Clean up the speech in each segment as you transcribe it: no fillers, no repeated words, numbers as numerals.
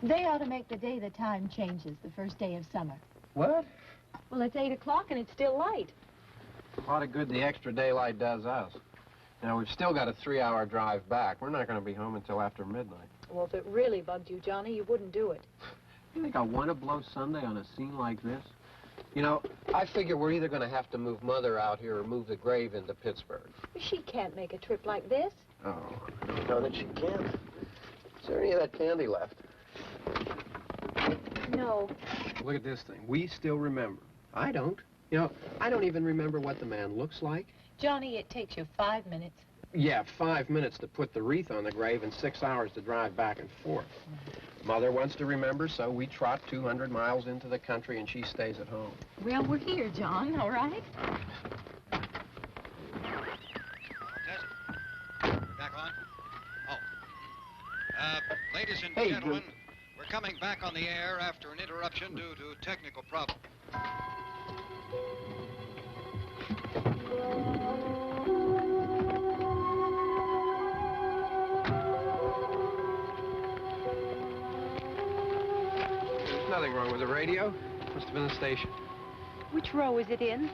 They ought to make the day the time changes, the first day of summer. What? Well, it's 8 o'clock and it's still light. A lot of good the extra daylight does us. Now, we've still got a 3-hour drive back. We're not going to be home until after midnight. Well, if it really bugged you, Johnny, you wouldn't do it. You think I want to blow Sunday on a scene like this? You know, I figure we're either going to have to move Mother out here or move the grave into Pittsburgh. She can't make a trip like this. Oh, I don't know that she can. Is there any of that candy left? No. Look at this thing. We still remember. I don't. You know, I don't even remember what the man looks like. Johnny, it takes you 5 minutes. Yeah, 5 minutes to put the wreath on the grave and 6 hours to drive back and forth. Mother wants to remember, so we trot 200 miles into the country and she stays at home. Well, we're here, John, all right? Back on? Oh. Ladies and gentlemen, we're coming back on the air after an interruption due to technical problems. There's nothing wrong with the radio. Must have been the station. Which row is it in?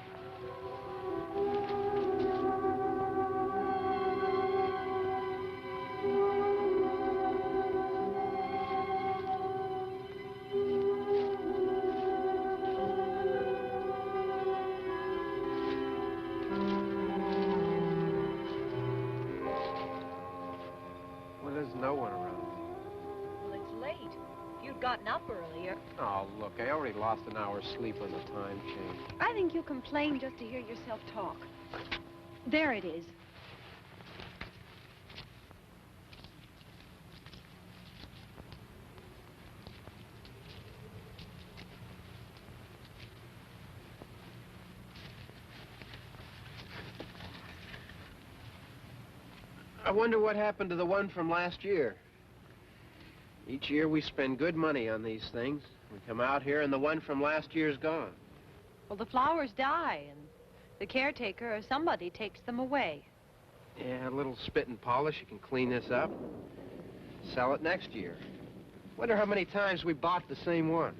Well, there's no one around. Well, it's late. If you'd gotten up earlier. Oh, look, I already lost an hour's sleep on the time change. I think you complain just to hear yourself talk. There it is. I wonder what happened to the one from last year. Each year we spend good money on these things. We come out here and the one from last year's gone. Well, the flowers die, and the caretaker or somebody takes them away. Yeah, a little spit and polish. You can clean this up. Sell it next year. Wonder how many times we bought the same one.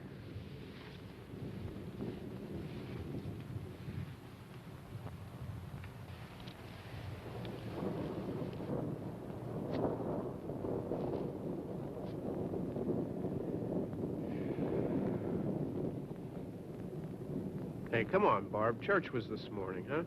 Hey, come on, Barb. Church was this morning, huh?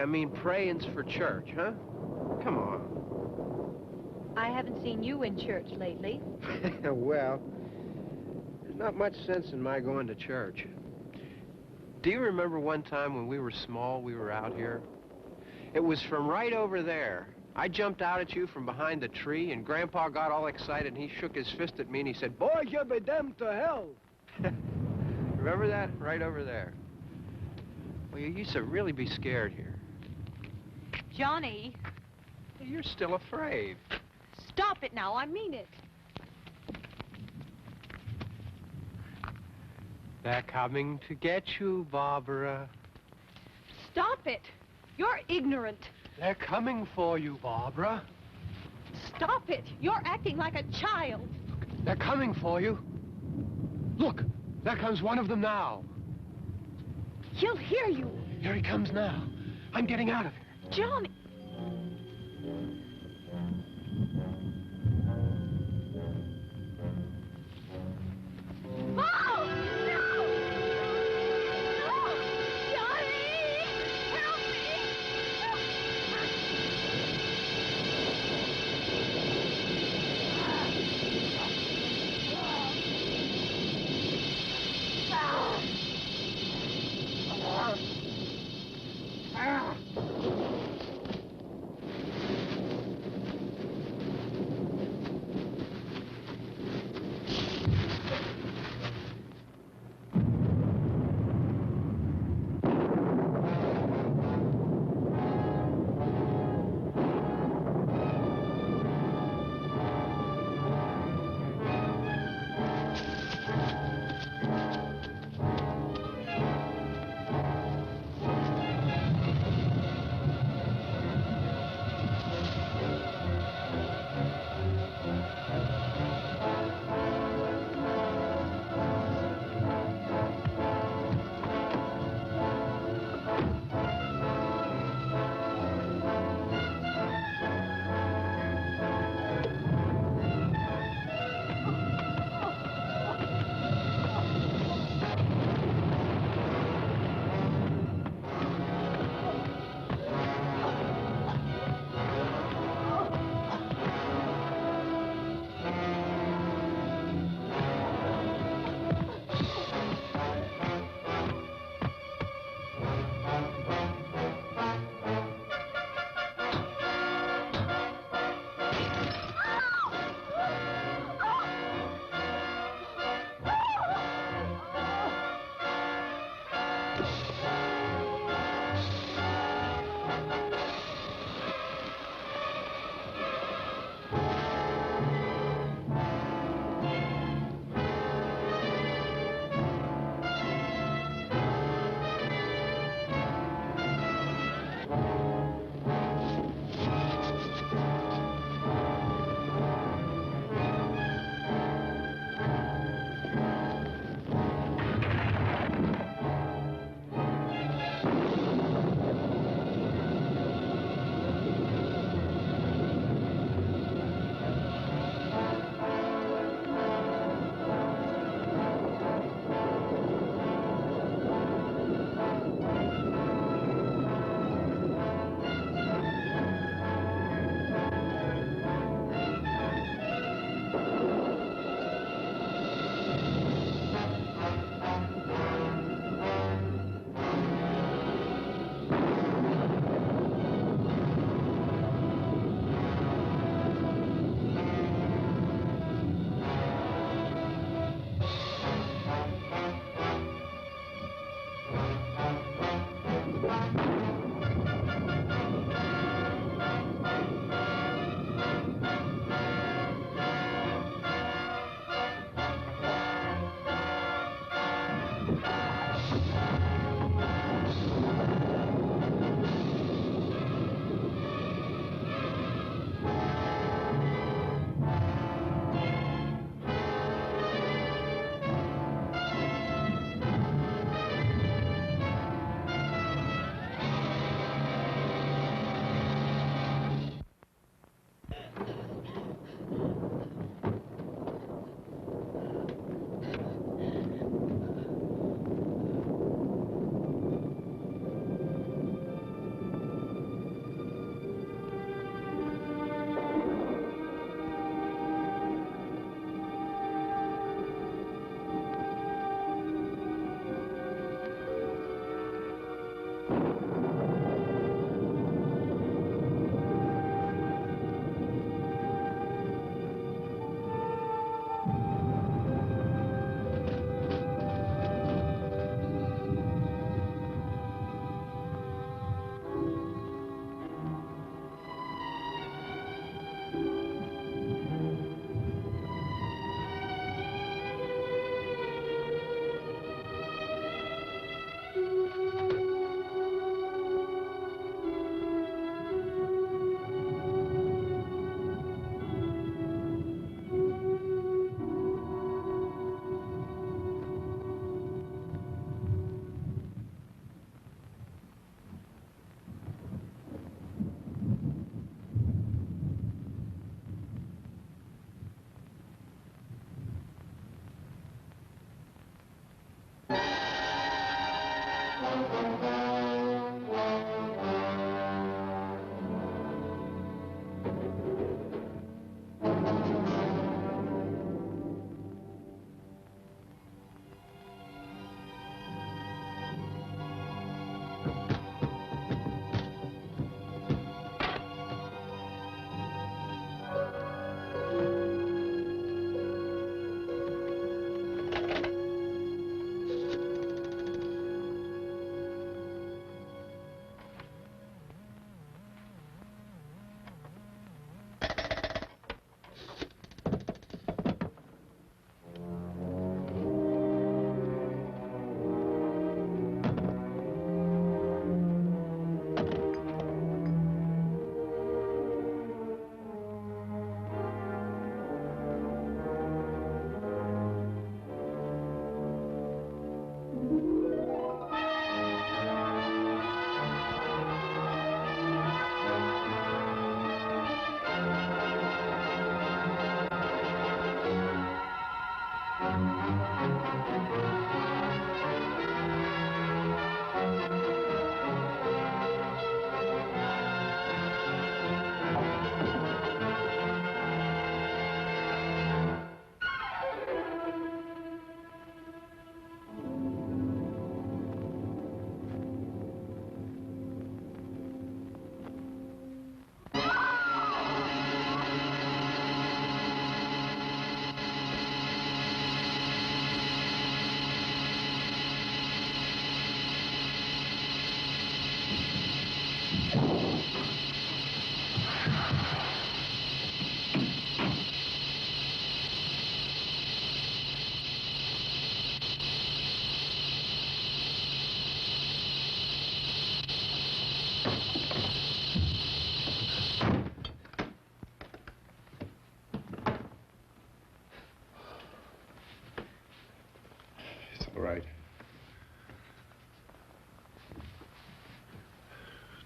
I mean praying's for church, huh? Come on. I haven't seen you in church lately. Well, there's not much sense in my going to church. Do you remember one time when we were small, we were out here? It was from right over there. I jumped out at you from behind the tree, and Grandpa got all excited, and he shook his fist at me, and he said, "Boys, you'll be damned to hell." Remember that? Right over there. Well, you used to really be scared here. Johnny. You're still afraid. Stop it now, I mean it. They're coming to get you, Barbara. Stop it. You're ignorant. They're coming for you, Barbara. Stop it. You're acting like a child. They're coming for you. Look, there comes one of them now. He'll hear you. Here he comes now. I'm getting out of here. Johnny. Oh! No! No! Johnny! Help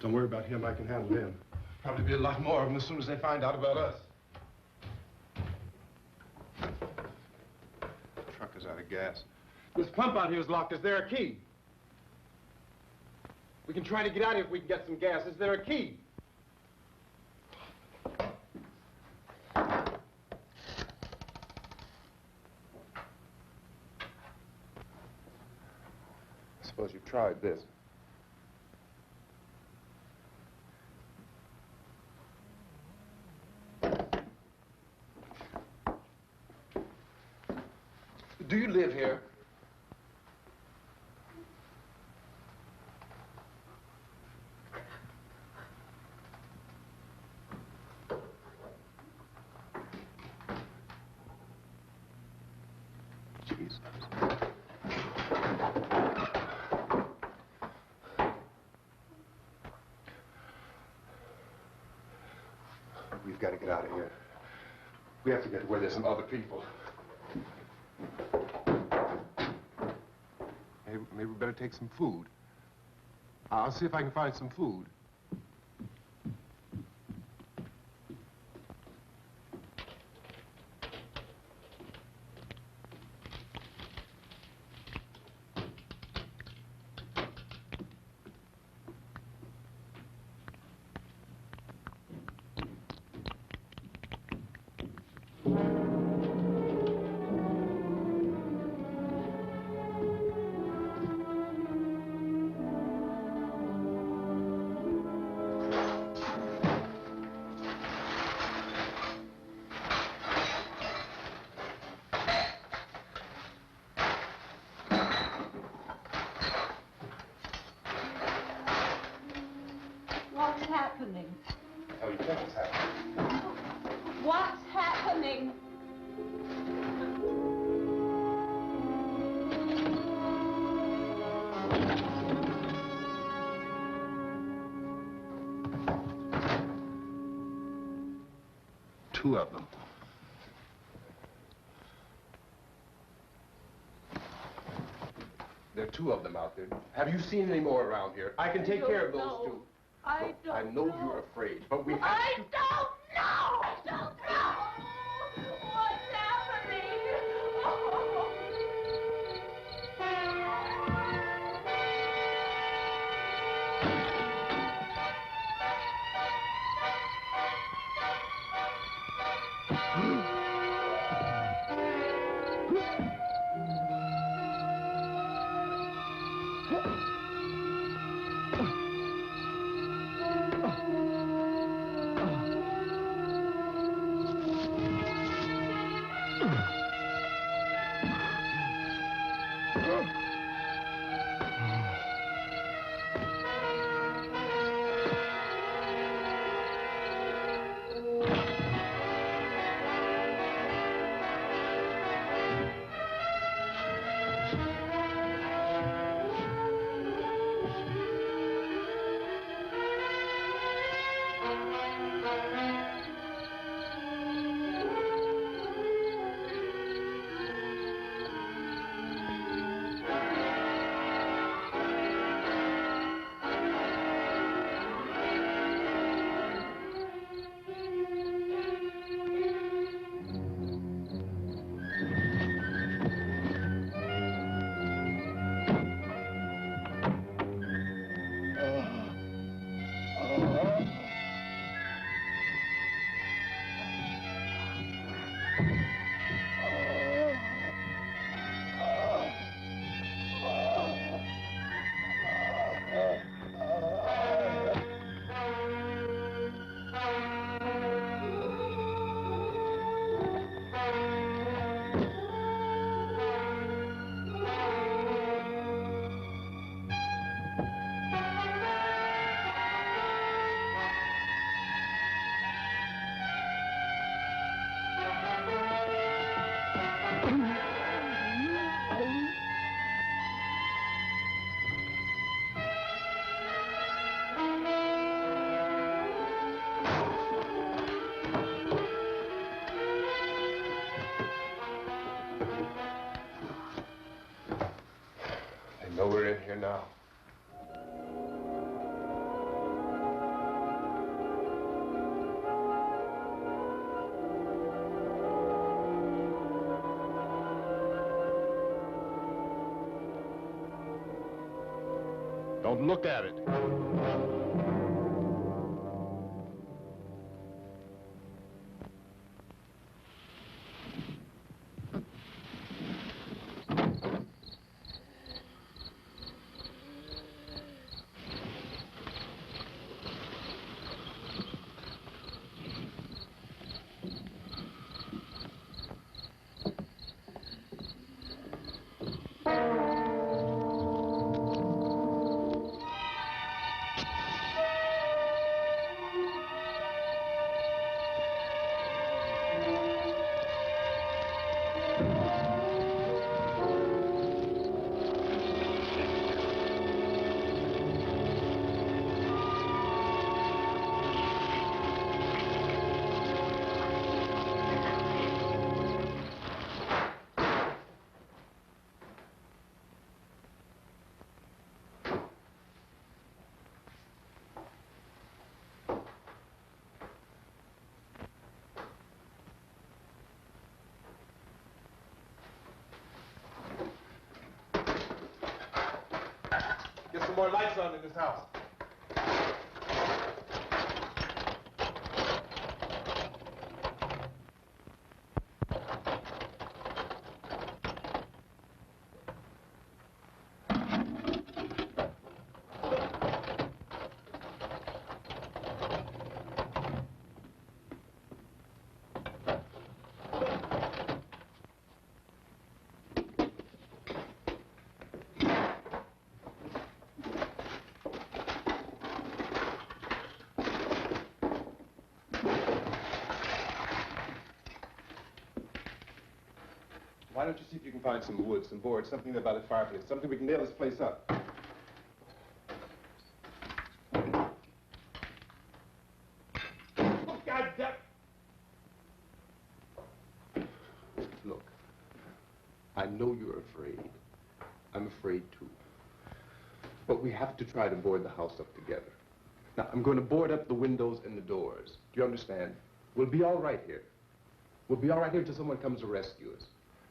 Don't worry about him. I can handle him. Probably be a lot more of them as soon as they find out about us. Truck is out of gas. This pump out here is locked. Is there a key? We can try to get out of here if we can get some gas. Is there a key? Suppose you tried this. Do you live here? Jesus. We've got to get out of here. We have to get to where there's some other people. Maybe we better take some food. I'll see if I can find some food. What's happening? Oh, you think it's happening? What's happening? Two of them. There are two of them out there. Have you seen any more around here? I can take care of those two. I don't I know you're afraid, but we have to... I don't know! I don't know! What's happening? Oh. They know we're in here now. Don't look at it. Get some more lights on in this house. Why don't you see if you can find some wood, some boards, something about a fireplace, something we can nail this place up. Oh, God damn! Look, I know you're afraid. I'm afraid too. But we have to try to board the house up together. Now, I'm going to board up the windows and the doors. Do you understand? We'll be all right here. We'll be all right here until someone comes to rescue us.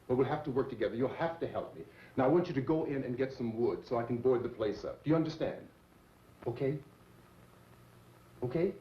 But we'll have to work together. You'll have to help me. Now, I want you to go in and get some wood so I can board the place up. Do you understand? Okay? Okay?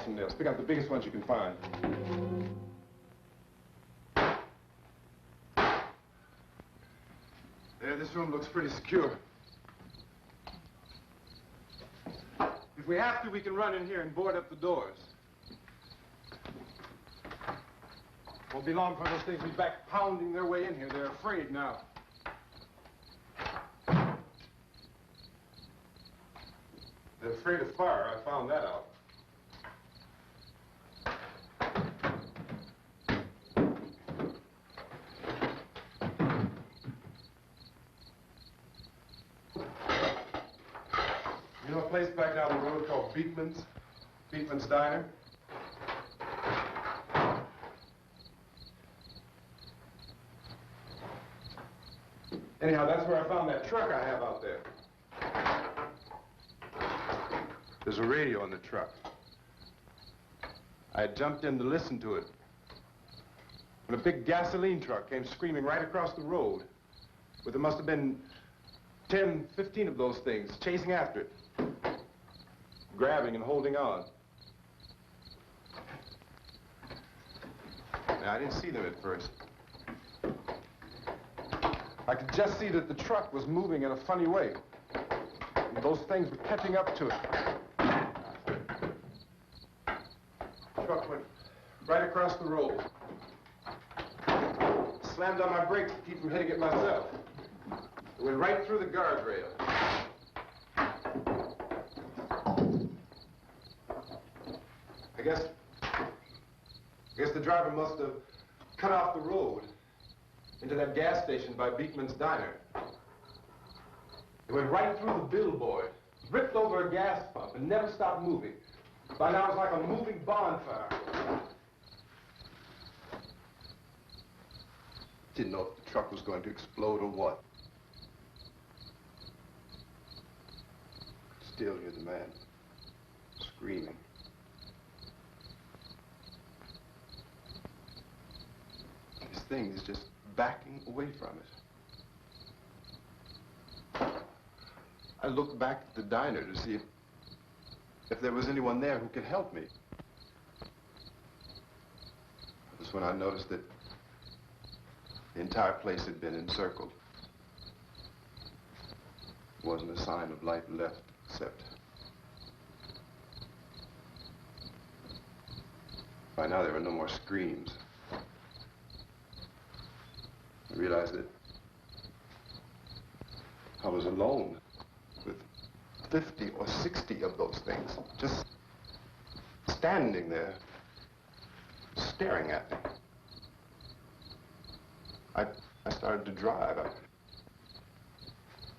some nails. Pick out the biggest ones you can find. There, this room looks pretty secure. If we have to, we can run in here and board up the doors. Won't be long for those things to be back pounding their way in here. They're afraid now. They're afraid of fire. I found that out. You know a place back down the road called Beekman's Diner? Anyhow, that's where I found that truck I have out there. There's a radio on the truck. I had jumped in to listen to it when a big gasoline truck came screaming right across the road. But there must have been 10, 15 of those things chasing after it, grabbing and holding on. Now, I didn't see them at first. I could just see that the truck was moving in a funny way. And those things were catching up to it. The truck went right across the road. Slammed on my brakes to keep from hitting it myself. It went right through the guardrail. I guess the driver must have cut off the road into that gas station by Beekman's Diner. It went right through the billboard, ripped over a gas pump, and never stopped moving. By now, it was like a moving bonfire. Didn't know if the truck was going to explode or what. Still hear the man screaming. This thing is just backing away from it. I looked back at the diner to see if there was anyone there who could help me. That's when I noticed that the entire place had been encircled. There wasn't a sign of life left except by now there were no more screams. I realized that I was alone with 50 or 60 of those things, just standing there, staring at me. I started to drive. I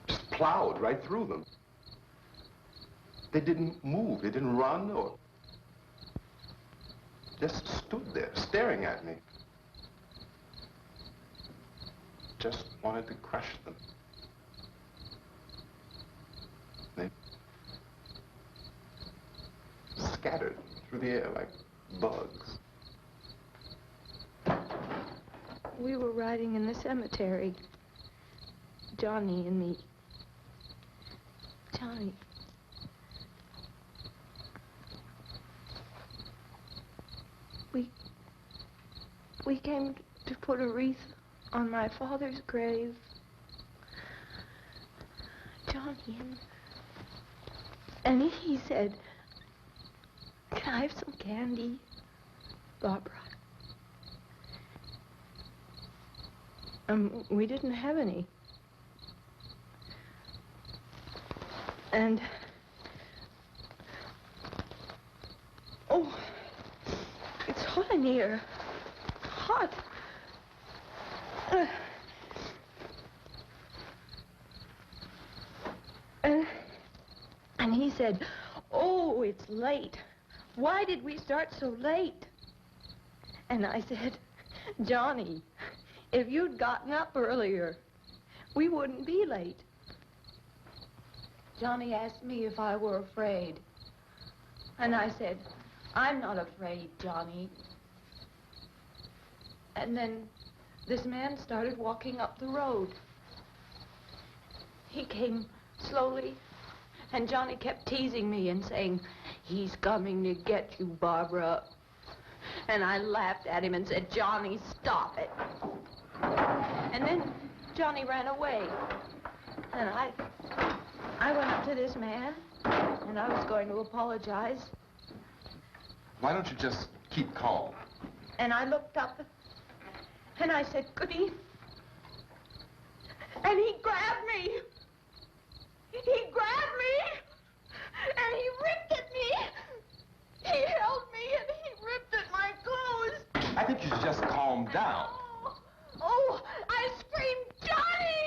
just plowed right through them. They didn't move, they didn't run or just stood there, staring at me. Just wanted to crush them. They scattered through the air like bugs. We were riding in the cemetery, Johnny and me. Johnny. We came to put a wreath on my father's grave. Johnny, and he said, "Can I have some candy, Barbara?" We didn't have any. And, oh, it's hot in here. Hot. And he said, "Oh, it's late. Why did we start so late?" And I said, "Johnny, if you'd gotten up earlier, we wouldn't be late." Johnny asked me if I were afraid. And I said, "I'm not afraid, Johnny." And then this man started walking up the road. He came slowly, and Johnny kept teasing me and saying, "He's coming to get you, Barbara." And I laughed at him and said, "Johnny, stop it." And then Johnny ran away. And I went up to this man, and I was going to apologize. Why don't you just keep calm? And I looked up, and I said, "Good evening." And he grabbed me. He grabbed me, and he ripped at me. He held me, and he ripped at my clothes. I think you should just calm down. Oh, I screamed, "Johnny!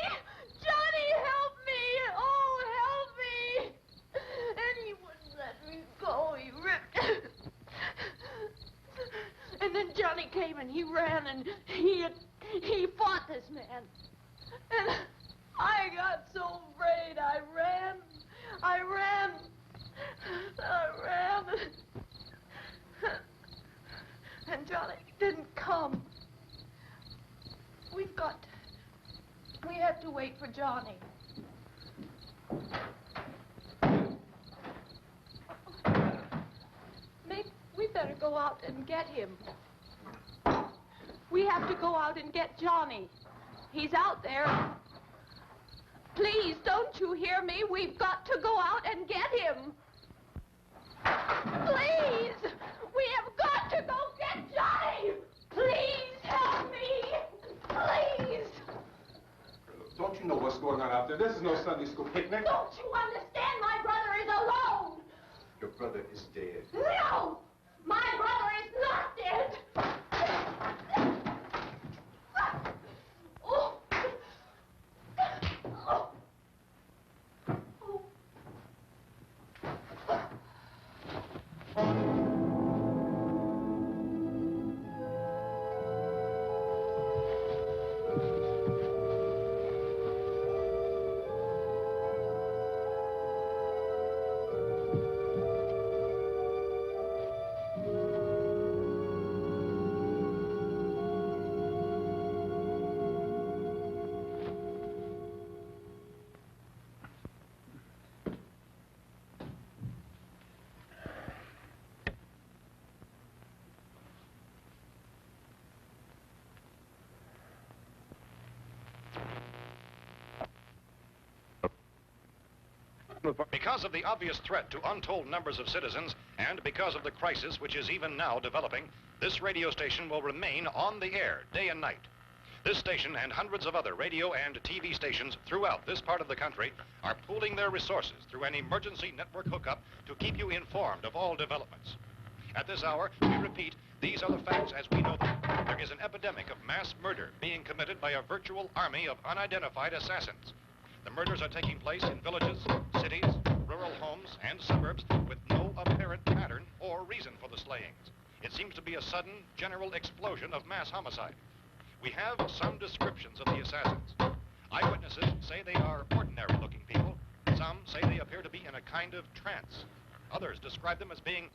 Johnny, help me! Oh, help me!" And he wouldn't let me go. He ripped. And then Johnny came and he ran and he fought this man. And I got so afraid. I ran. And Johnny didn't come. We have to wait for Johnny. Maybe we better go out and get him. We have to go out and get Johnny. He's out there. Please, don't you hear me? We've got to go out and get him. Please! We have got to go get Johnny! Please help me! Please! Don't you know what's going on out there? This is no Sunday school picnic. Don't you understand? My brother is alone! Your brother is dead. No! My brother is not dead! Oh. Oh. Because of the obvious threat to untold numbers of citizens, and because of the crisis which is even now developing, this radio station will remain on the air day and night. This station and hundreds of other radio and TV stations throughout this part of the country are pooling their resources through an emergency network hookup to keep you informed of all developments. At this hour, we repeat, these are the facts as we know them. There is an epidemic of mass murder being committed by a virtual army of unidentified assassins. The murders are taking place in villages, cities, rural homes, and suburbs with no apparent pattern or reason for the slayings. It seems to be a sudden, general explosion of mass homicide. We have some descriptions of the assassins. Eyewitnesses say they are ordinary-looking people. Some say they appear to be in a kind of trance. Others describe them as being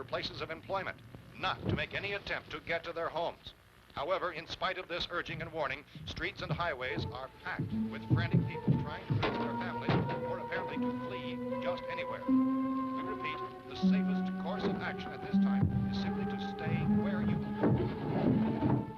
places of employment, not to make any attempt to get to their homes. However, in spite of this urging and warning, streets and highways are packed with frantic people trying to reach their families or apparently to flee just anywhere. We repeat, the safest course of action at this time is simply to stay where you are.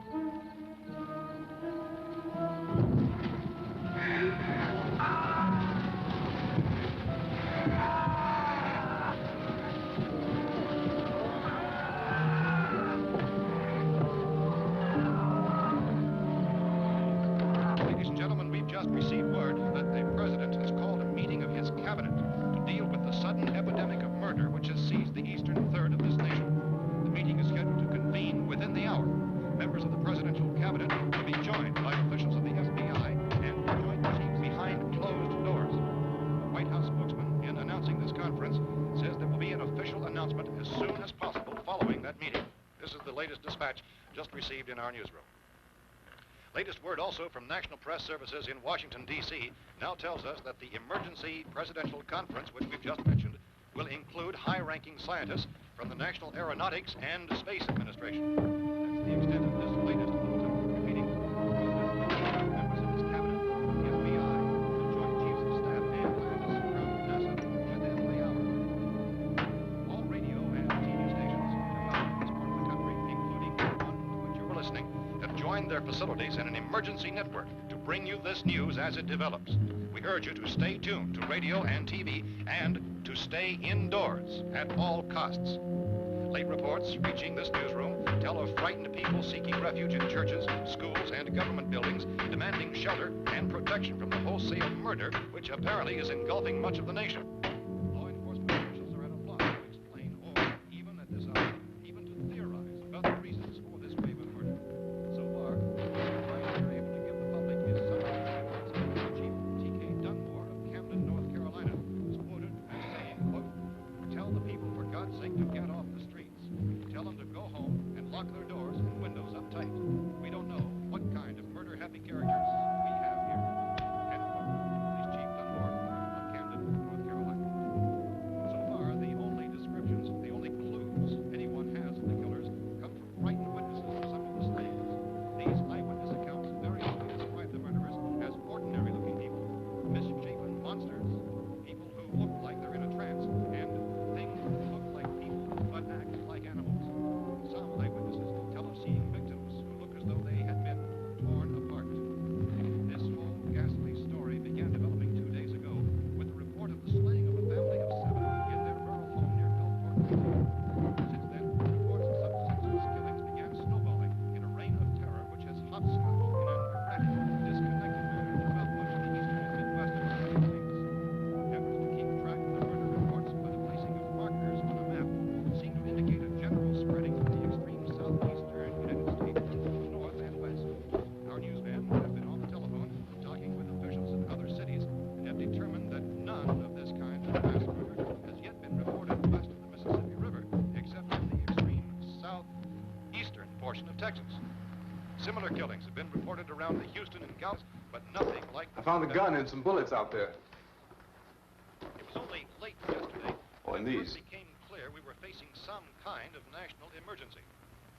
Ladies and gentlemen, we've just received word that the president has called a meeting of his cabinet to deal with the sudden epidemic of murder which has seized the eastern third of this nation. The meeting is scheduled to convene within the hour. Members of the presidential cabinet will be joined by officials of the FBI and joint chiefs behind closed doors. The White House spokesman, in announcing this conference, says there will be an official announcement as soon as possible following that meeting. This is the latest dispatch just received in our newsroom. Latest word also from National Press Services in Washington, D.C. now tells us that the emergency presidential conference, which we've just mentioned, will include high-ranking scientists from the National Aeronautics and Space Administration. That's the extent of this latest bulletin. Repeating, members of his cabinet, the FBI, the Joint Chiefs of Staff, and scientists from NASA within the hour. All radio and TV stations throughout this part of the country, including the one to which you were listening, have joined their facilities in an emergency network to bring you this news as it develops. We urge you to stay tuned to radio and TV and to stay indoors at all costs. Late reports reaching this newsroom tell of frightened people seeking refuge in churches, schools, and government buildings, demanding shelter and protection from the wholesale murder which apparently is engulfing much of the nation. Law enforcement officials are at a loss to explain or, even at this hour, even to theorize about the reasons for this wave of murder. So far, the advice they're able to give the public is summary reports of Chief T.K. Dunmore of Camden, North Carolina, who's quoted as saying, quote, "Tell the people, for God's sake, to get off the streets. Tell them to go home and lock their doors and windows up tight. We don't know what kind of murder-happy characters we have here." End quote. This Chief Dunmore of Camden, North Carolina. So far, the only descriptions, the only clues anyone has of the killers come from frightened witnesses of some of the slayings. These eyewitness accounts very often describe the murderers as ordinary-looking people, misshapen monsters, people who look like they're in a trance, and things that look like people but act like animals. Some eyewitnesses tell of seeing victims who look as though they had been torn apart. This whole ghastly story began developing 2 days ago with the report of the slaying of a family of 7 in their rural home near Gulfport, Virginia. Since then, reports of such senseless killings began snowballing in a reign of terror which has hopscotched in an erratic, disconnected manner throughout much of the eastern and midwestern United States. Efforts to keep track of the murder reports by the placing of markers on a map seem to indicate a general spreading of the extreme southeastern United States to north and west. Our newsmen have been on the telephone talking with officials in other cities and have determined that none of this kind of mass murder has yet been reported west of the Mississippi River, except in the extreme southeastern portion of Texas. Similar killings have been reported around the Houston and Galveston, but nothing like I found a gun and some bullets out there. It was only late yesterday Oh, and when it these. first became clear we were facing some kind of national emergency.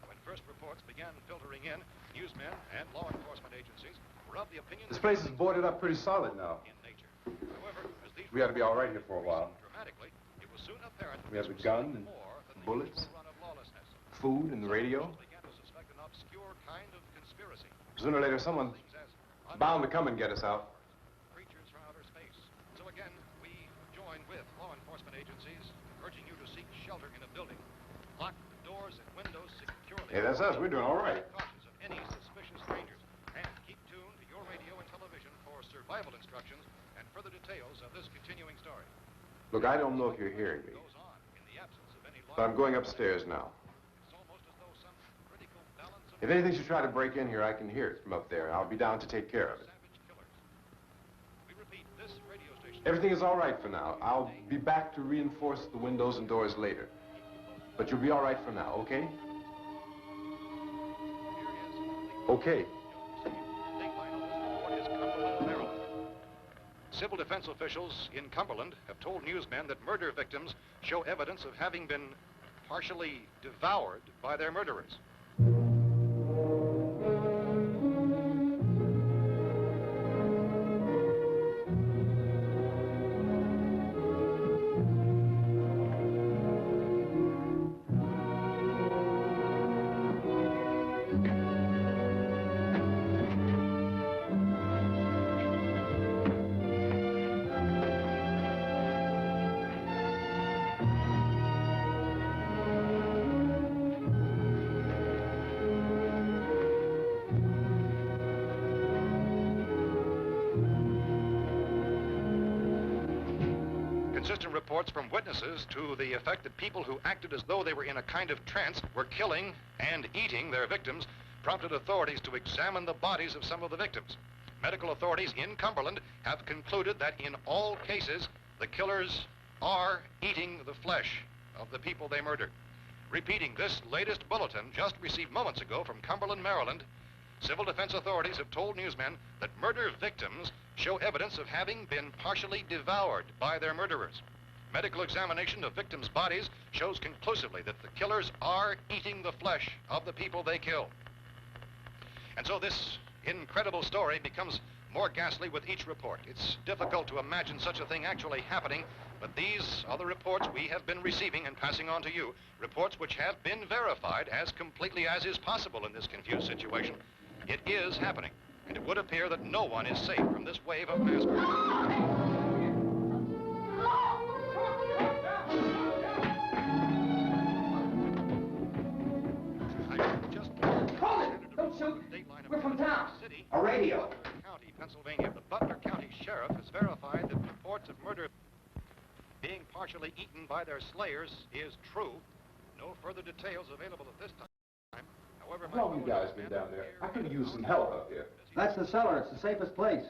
When first reports began filtering in, newsmen and law enforcement agencies were of the opinion This that place is boarded up pretty solid now. in nature. However, as these We ought to be all right here for a while. dramatically, it was soon apparent that We have this a was gun something and more than the bullets. usual run of lawlessness. Food and the radio. Some began to suspect an obscure kind of conspiracy. Sooner or later, someone Things as bound to come and get us out. creatures from outer space. So again, we join with law enforcement agencies, urging you to seek shelter in a building. Lock the doors and windows securely. Hey, that's us. We're doing all right. Cautious of any suspicious strangers. And keep tuned to your radio and television for survival instructions and further details of this continuing story. Look, I don't know if you're hearing me, Goes on in the absence of any law. but I'm going upstairs now. It's almost as though some critical balance of If anything should try to break in here, I can hear it from up there. I'll be down to take care of it. savage killers. We repeat, this radio station. Everything is all right for now. I'll be back to reinforce the windows and doors later. But you'll be all right for now, okay? Okay. Dateline on this report is Cumberland, Maryland. Civil defense officials in Cumberland have told newsmen that murder victims show evidence of having been partially devoured by their murderers. Consistent reports from witnesses to the effect that people who acted as though they were in a kind of trance were killing and eating their victims prompted authorities to examine the bodies of some of the victims. Medical authorities in Cumberland have concluded that in all cases, the killers are eating the flesh of the people they murdered. Repeating this latest bulletin just received moments ago from Cumberland, Maryland, civil defense authorities have told newsmen that murder victims show evidence of having been partially devoured by their murderers. Medical examination of victims' bodies shows conclusively that the killers are eating the flesh of the people they kill. And so this incredible story becomes more ghastly with each report. It's difficult to imagine such a thing actually happening, but these are the reports we have been receiving and passing on to you, reports which have been verified as completely as is possible in this confused situation. It is happening, and it would appear that no one is safe from this wave of mass murder. We're from town. A radio. County, Pennsylvania. The Butler County Sheriff has verified that reports of murder being partially eaten by their slayers is true. No further details available at this time. However, How long you guys been down there? I could use some help up here. That's the cellar. It's the safest place.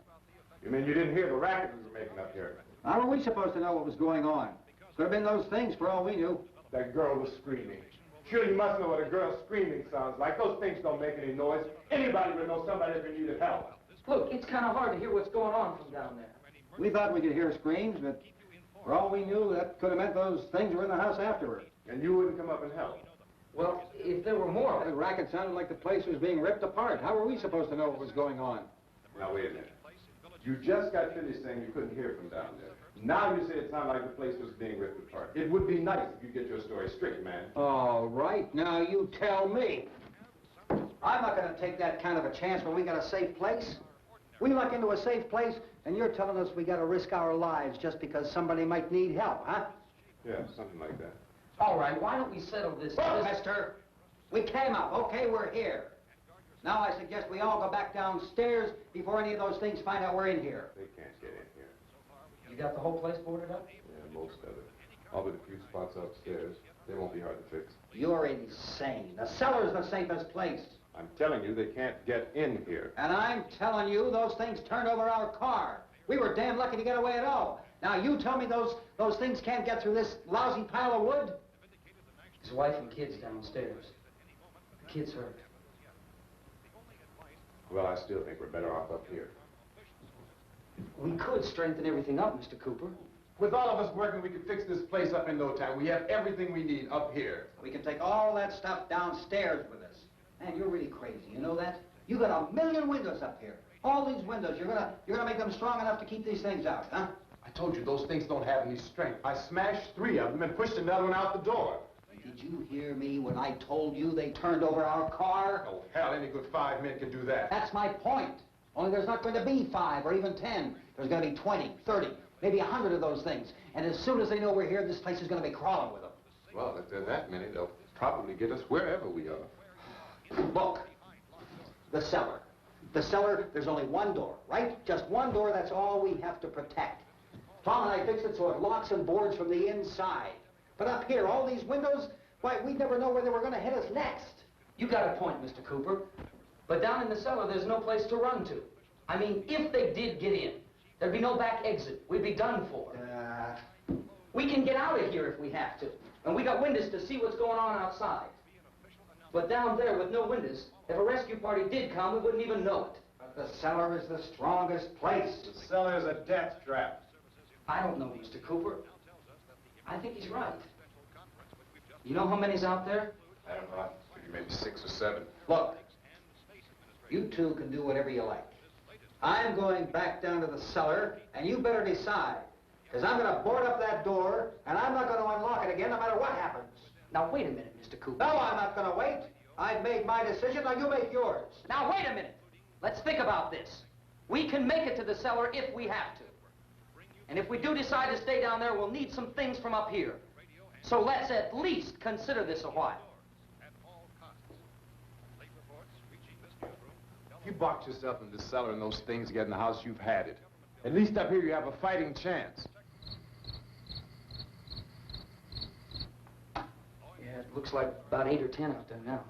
You mean you didn't hear the racket we were making up here? How were we supposed to know what was going on? Could have been those things for all we knew. That girl was screaming. Sure, you must know what a girl screaming sounds like. Those things don't make any noise. Anybody would know somebody if they needed help. Look, it's kind of hard to hear what's going on from down there. We thought we could hear screams, but for all we knew, that could have meant those things were in the house afterward. And you wouldn't come up and help? Well, if there were more... The racket sounded like the place was being ripped apart. How were we supposed to know what was going on? Now, wait a minute. You just got finished saying you couldn't hear from down there. Now you say it sounded like the place was being ripped apart. It would be nice if you get your story straight, man. All right, now you tell me. I'm not going to take that kind of a chance when we got a safe place. We luck into a safe place, and you're telling us we got to risk our lives just because somebody might need help, huh? Yeah, something like that. All right, why don't we settle this... Look, mister, we came up. Okay, we're here. Now I suggest we all go back downstairs before any of those things find out we're in here. They can't get in here. You got the whole place boarded up? Yeah, most of it. All but a few spots upstairs. They won't be hard to fix. You're insane. The cellar's the safest place. I'm telling you, they can't get in here. And I'm telling you, those things turned over our car. We were damn lucky to get away at all. Now you tell me those things can't get through this lousy pile of wood? His wife and kids downstairs. The kid's hurt. Well, I still think we're better off up here. We could strengthen everything up, Mr. Cooper. With all of us working, we could fix this place up in no time. We have everything we need up here. We can take all that stuff downstairs with us. Man, you're really crazy, you know that? You got 1,000,000 windows up here. All these windows, you're gonna make them strong enough to keep these things out, huh? I told you, those things don't have any strength. I smashed 3 of them and pushed another one out the door. Did you hear me when I told you they turned over our car? Oh, hell, any good 5 men can do that. That's my point. Only there's not going to be 5 or even 10. There's going to be 20, 30, maybe 100 of those things. And as soon as they know we're here, this place is going to be crawling with them. Well, if there are that many, they'll probably get us wherever we are. Look, the cellar. The cellar, there's only one door, right? Just one door, that's all we have to protect. Tom and I fixed it so it locks and boards from the inside. But up here, all these windows, why, we'd never know where they were going to hit us next. You got a point, Mr. Cooper. But down in the cellar, there's no place to run to. I mean, if they did get in, there'd be no back exit. We'd be done for. We can get out of here if we have to. And we got windows to see what's going on outside. But down there with no windows, if a rescue party did come, we wouldn't even know it. But the cellar is the strongest place. The cellar is a death trap. I don't know, Mr. Cooper. I think he's right. You know how many's out there? I don't know. Maybe 6 or 7. Look, you two can do whatever you like. I'm going back down to the cellar, and you better decide. Because I'm going to board up that door, and I'm not going to unlock it again no matter what happens. Now, wait a minute, Mr. Cooper. No, I'm not going to wait. I've made my decision, now you make yours. Now, wait a minute. Let's think about this. We can make it to the cellar if we have to. And if we do decide to stay down there, we'll need some things from up here. So let's at least consider this a while. If you box yourself in the cellar and those things get in the house, you've had it. At least up here you have a fighting chance. Yeah, it looks like about 8 or 10 out there now.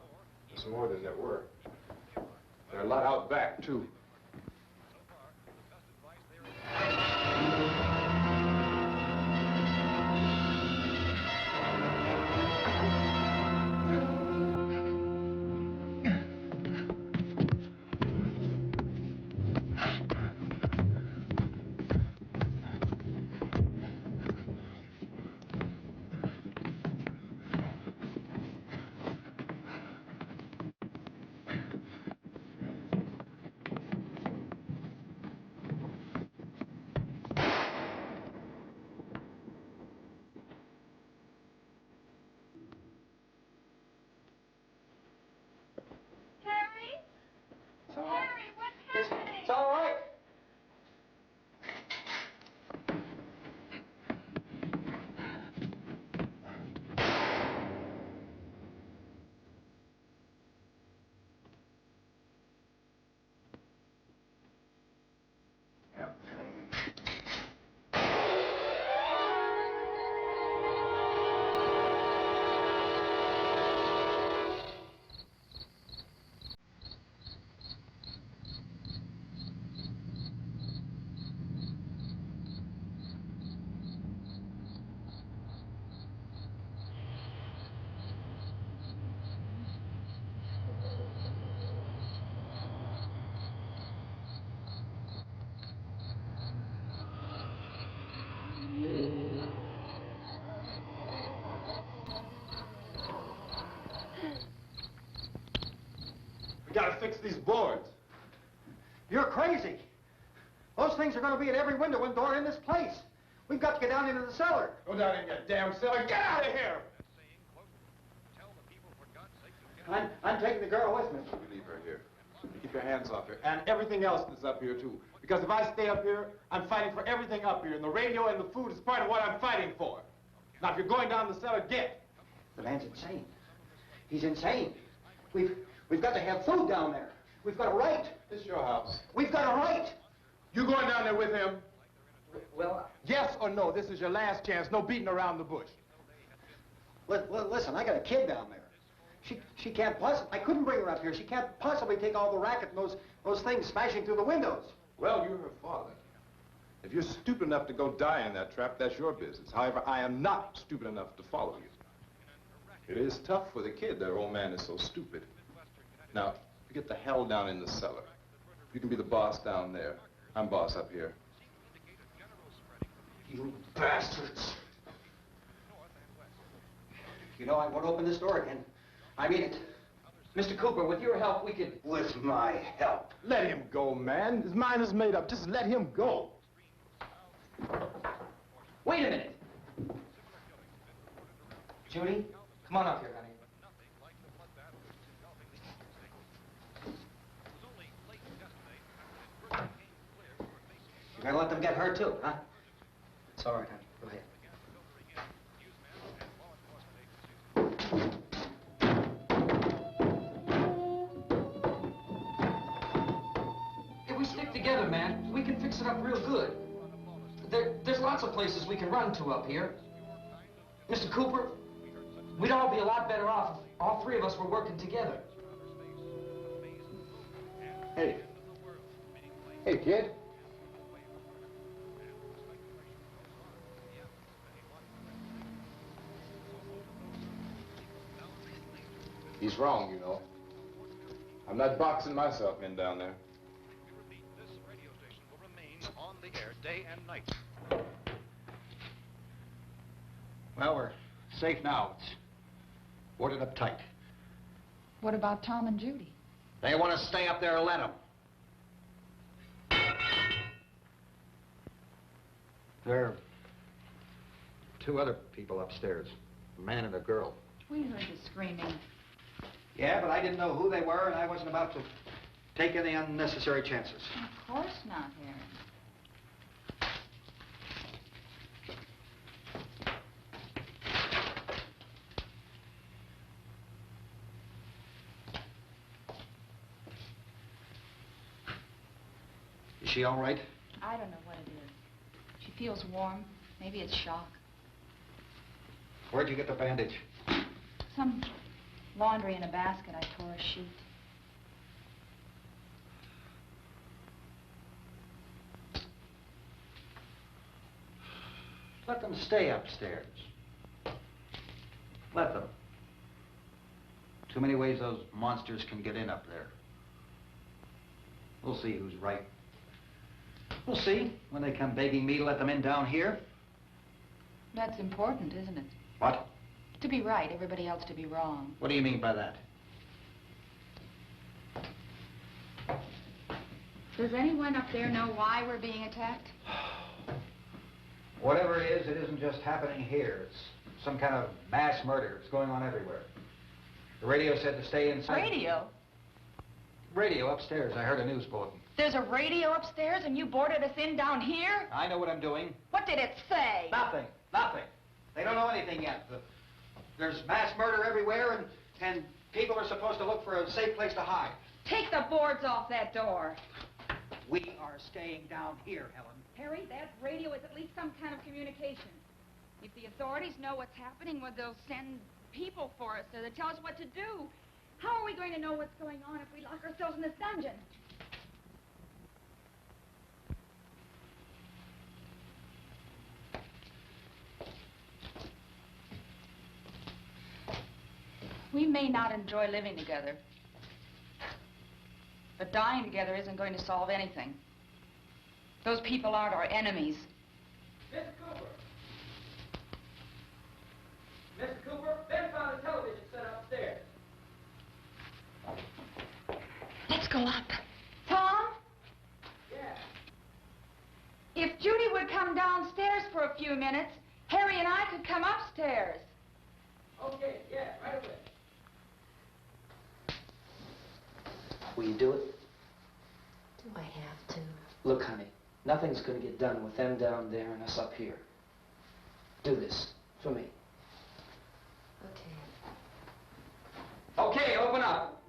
There's more than there were. There are a lot out back, too. It's all right. We gotta fix these boards. You're crazy. Those things are going to be at every window and door in this place. We've got to get down into the cellar. Go down in your damn cellar. Get out of here! I'm taking the girl with me. You leave her here. You keep your hands off her. And everything else that's up here, too. Because if I stay up here, I'm fighting for everything up here. And the radio and the food is part of what I'm fighting for. Now, if you're going down the cellar, get. The man's insane. He's insane. We've got to have food down there. We've got a right. This is your house. We've got a right. You going down there with him? Well, Yes or no? This is your last chance. No beating around the bush. Listen, I got a kid down there. She can't possibly, I couldn't bring her up here. She can't possibly take all the racket and those things smashing through the windows. Well, you're her father. If you're stupid enough to go die in that trap, that's your business. However, I am not stupid enough to follow you. It is tough for the kid. That old man is so stupid. Now, you get the hell down in the cellar. You can be the boss down there. I'm boss up here. You bastards. You know, I won't open this door again. I mean it. Mr. Cooper, with your help, we could... With my help. Let him go, man. His mind is made up. Just let him go. Wait a minute. Judy, come on up here, honey. You're gonna let them get hurt too, huh? It's all right, honey. Go ahead. If we stick together, man, we can fix it up real good. There's lots of places we can run to up here. Mr. Cooper, we'd all be a lot better off if all three of us were working together. Hey. Hey, kid. He's wrong, you know. I'm not boxing myself in down there. This radio station will remain on the air day and night. Well, we're safe now. It's boarded up tight. What about Tom and Judy? They want to stay up there, let them. There are two other people upstairs, a man and a girl. We heard the screaming. Yeah, but I didn't know who they were, and I wasn't about to take any unnecessary chances. Of course not, Harry. Is she all right? I don't know what it is. She feels warm. Maybe it's shock. Where'd you get the bandage? Some laundry in a basket. I tore a sheet. Let them stay upstairs. Let them. Too many ways those monsters can get in up there. We'll see who's right. We'll see when they come begging me to let them in down here. That's important, isn't it? What? To be right, everybody else to be wrong. What do you mean by that? Does anyone up there know why we're being attacked? Whatever it isn't just happening here. It's some kind of mass murder. It's going on everywhere. The radio said to stay inside. Radio? Radio upstairs. I heard a news bulletin. There's a radio upstairs and you boarded us in down here? I know what I'm doing. What did it say? Nothing. Nothing. They don't know anything yet. There's mass murder everywhere, and people are supposed to look for a safe place to hide. Take the boards off that door. We are staying down here, Helen. Harry, that radio is at least some kind of communication. If the authorities know what's happening, well, they'll send people for us to tell us what to do. How are we going to know what's going on if we lock ourselves in this dungeon? We may not enjoy living together, but dying together isn't going to solve anything. Those people aren't our enemies. Mr. Cooper! Mr. Cooper, Ben found a television set upstairs. Let's go up. Tom? Yeah. If Judy would come downstairs for a few minutes, Harry and I could come upstairs. Okay, yeah, right away. Will you do it? Do I have to? Look, honey, nothing's going to get done with them down there and us up here. Do this for me. Okay. Okay, open up.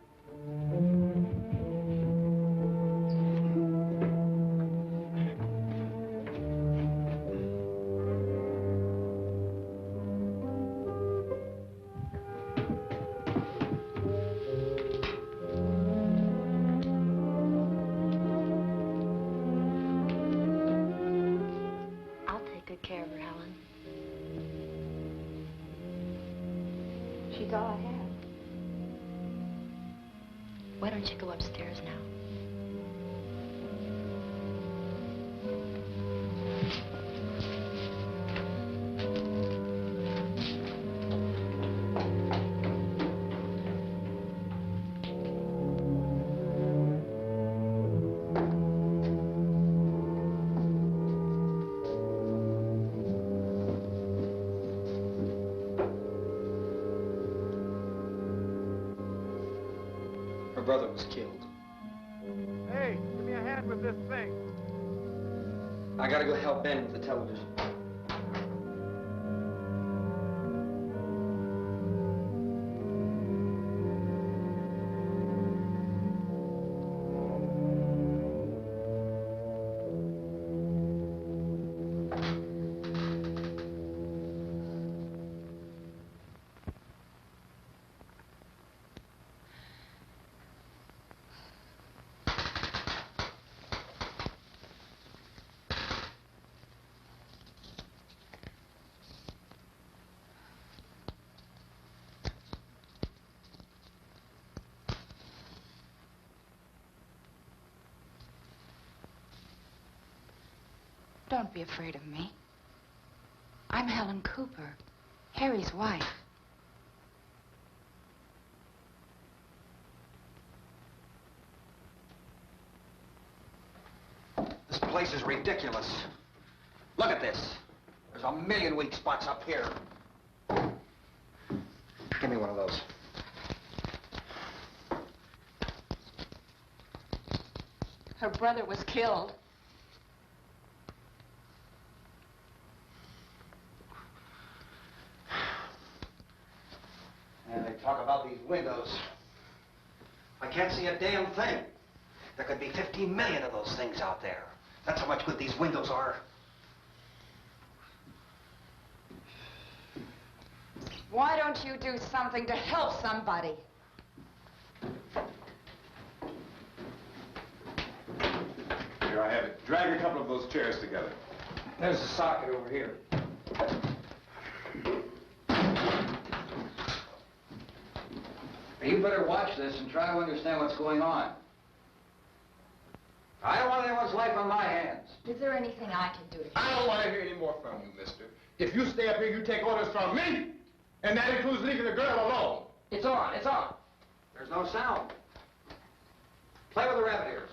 I'll take good care of her, Helen. She's all I have. Why don't you go upstairs now? Her brother was killed. Hey, give me a hand with this thing. I gotta go help Ben with the television. Don't be afraid of me. I'm Helen Cooper, Harry's wife. This place is ridiculous. Look at this. There's a million weak spots up here. Give me one of those. Her brother was killed. And they talk about these windows. I can't see a damn thing. There could be 15 million of those things out there. That's how much good these windows are. Why don't you do something to help somebody? Here, I have it. Drag a couple of those chairs together. There's a socket over here. You better watch this and try to understand what's going on. I don't want anyone's life on my hands. Is there anything I can do to I don't want to hear any more from you, mister. If you stay up here, you take orders from me. And that includes leaving the girl alone. It's on, it's on. There's no sound. Play with the rabbit ears.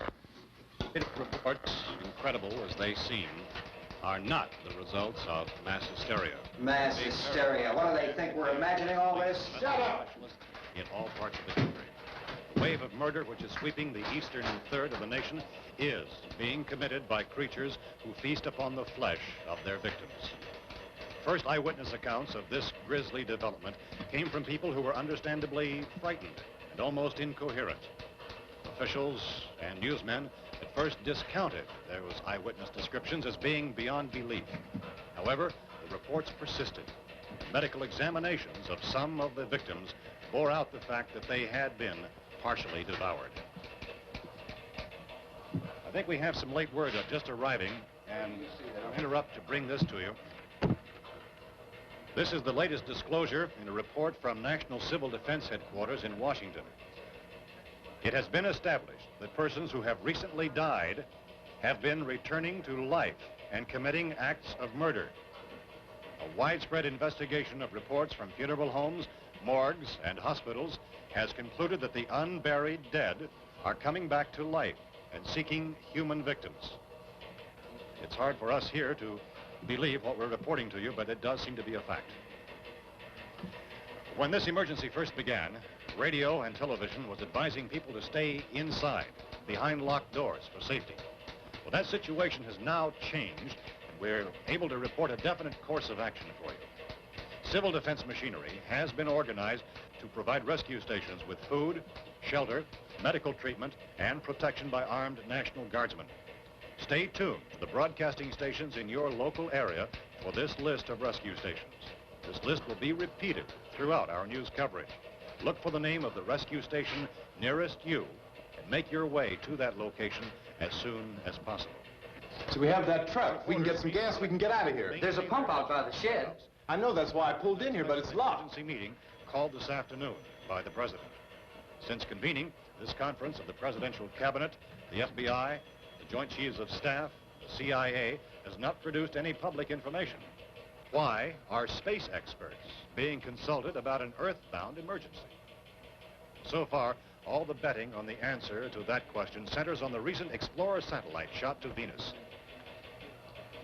Reports, incredible as they seem, are not the results of mass hysteria. Mass hysteria. What do they think? We're imagining all this? Shut up! In all parts of the country. The wave of murder which is sweeping the eastern third of the nation is being committed by creatures who feast upon the flesh of their victims. First eyewitness accounts of this grisly development came from people who were understandably frightened and almost incoherent. Officials and newsmen at first discounted those eyewitness descriptions as being beyond belief. However, the reports persisted. Medical examinations of some of the victims bore out the fact that they had been partially devoured. I think we have some late word just arriving, and I'll interrupt to bring this to you. This is the latest disclosure in a report from National Civil Defense Headquarters in Washington. It has been established that persons who have recently died have been returning to life and committing acts of murder. A widespread investigation of reports from funeral homes, morgues, and hospitals has concluded that the unburied dead are coming back to life and seeking human victims. It's hard for us here to believe what we're reporting to you, but it does seem to be a fact. When this emergency first began, radio and television was advising people to stay inside, behind locked doors for safety. Well, that situation has now changed, and we're able to report a definite course of action for you. Civil defense machinery has been organized to provide rescue stations with food, shelter, medical treatment, and protection by armed National Guardsmen. Stay tuned to the broadcasting stations in your local area for this list of rescue stations. This list will be repeated throughout our news coverage. Look for the name of the rescue station nearest you and make your way to that location as soon as possible. So we have that truck. If we can get some gas, we can get out of here. There's a pump out by the shed. I know, that's why I pulled in here, but it's locked. Emergency meeting called this afternoon by the President. Since convening this conference of the Presidential Cabinet, the FBI, the Joint Chiefs of Staff, the CIA, has not produced any public information. Why are space experts being consulted about an Earth-bound emergency? So far, all the betting on the answer to that question centers on the recent Explorer satellite shot to Venus.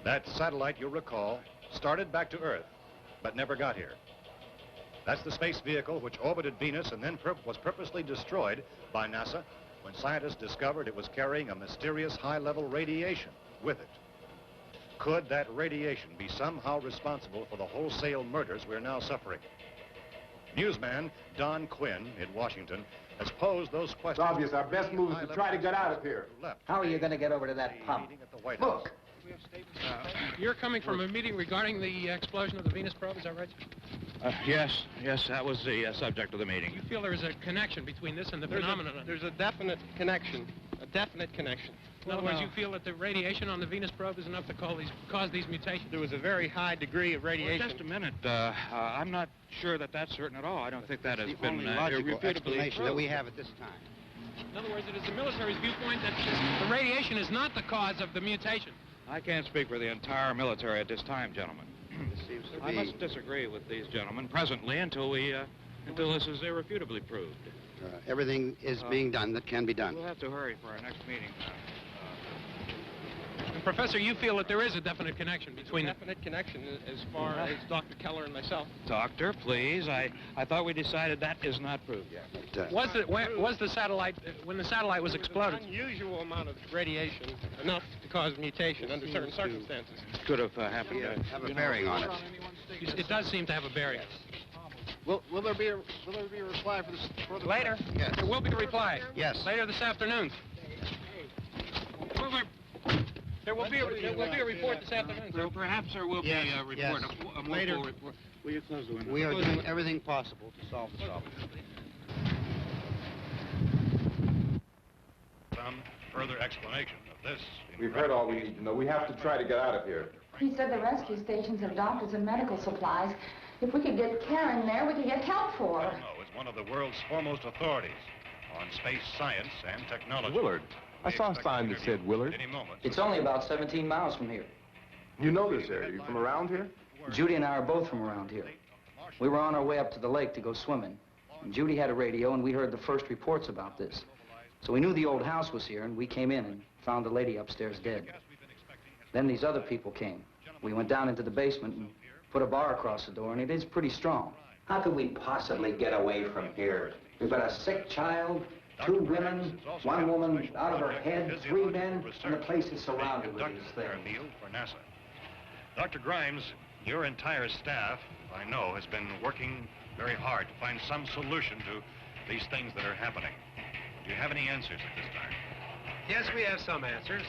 That satellite, you'll recall, started back to Earth, but never got here. That's the space vehicle which orbited Venus and then was purposely destroyed by NASA when scientists discovered it was carrying a mysterious high-level radiation with it. Could that radiation be somehow responsible for the wholesale murders we're now suffering? Newsman Don Quinn in Washington has posed those questions. It's obvious our best move is to try to get out of here. How are you going to get over to that pump? Look. You're coming from a meeting regarding the explosion of the Venus probe, is that right? Yes, that was the subject of the meeting. You feel there is a connection between this and the phenomenon? There's a definite connection. In other words, you feel that the radiation on the Venus probe is enough to cause these mutations? There was a very high degree of radiation. Well, just a minute. I'm not sure that that's certain at all. I don't think that has been logical irrefutably explanation proved. that we have at this time. In other words, it is the military's viewpoint that the radiation is not the cause of the mutation. I can't speak for the entire military at this time, gentlemen. This seems to I be... must disagree with these gentlemen presently until this is irrefutably proved. everything is being done that can be done. We'll have to hurry for our next meeting. Professor, you feel that there is a definite connection between them? Definite connection as far as Dr. Keller and myself. Doctor, please. I thought we decided that is not proved yet. But, was the satellite, when the satellite was exploded? An unusual amount of radiation, enough to cause mutation under certain circumstances. Could have happened. Have a bearing on it. It does seem to have a bearing. Will there be a reply for this? Later? Yes. There will be a reply. Yes. Later this afternoon. There will be a report this afternoon, sir. Perhaps there will be a report. Yes. A more Later. full report. Will you close the window? We are doing everything possible to solve the problem. Some further explanation of this. We've heard all we need to know. We have to try to get out of here. He said the rescue stations have doctors and medical supplies. If we could get care in there, we could get help for her. No, it's one of the world's foremost authorities on space science and technology. Willard. I saw a sign that said Willard. Any moment. It's only about 17 miles from here. You know this area. You from around here? Judy and I are both from around here. We were on our way up to the lake to go swimming. And Judy had a radio, and we heard the first reports about this. So we knew the old house was here, and we came in and found the lady upstairs dead. Then these other people came. We went down into the basement and put a bar across the door, and it is pretty strong. How could we possibly get away from here? We've got a sick child, 2 women, 1 woman out of her head, 3 men, and the place is surrounded with these things. For NASA. Dr. Grimes, your entire staff, I know, has been working very hard to find some solution to these things that are happening. Do you have any answers at this time? Yes, we have some answers.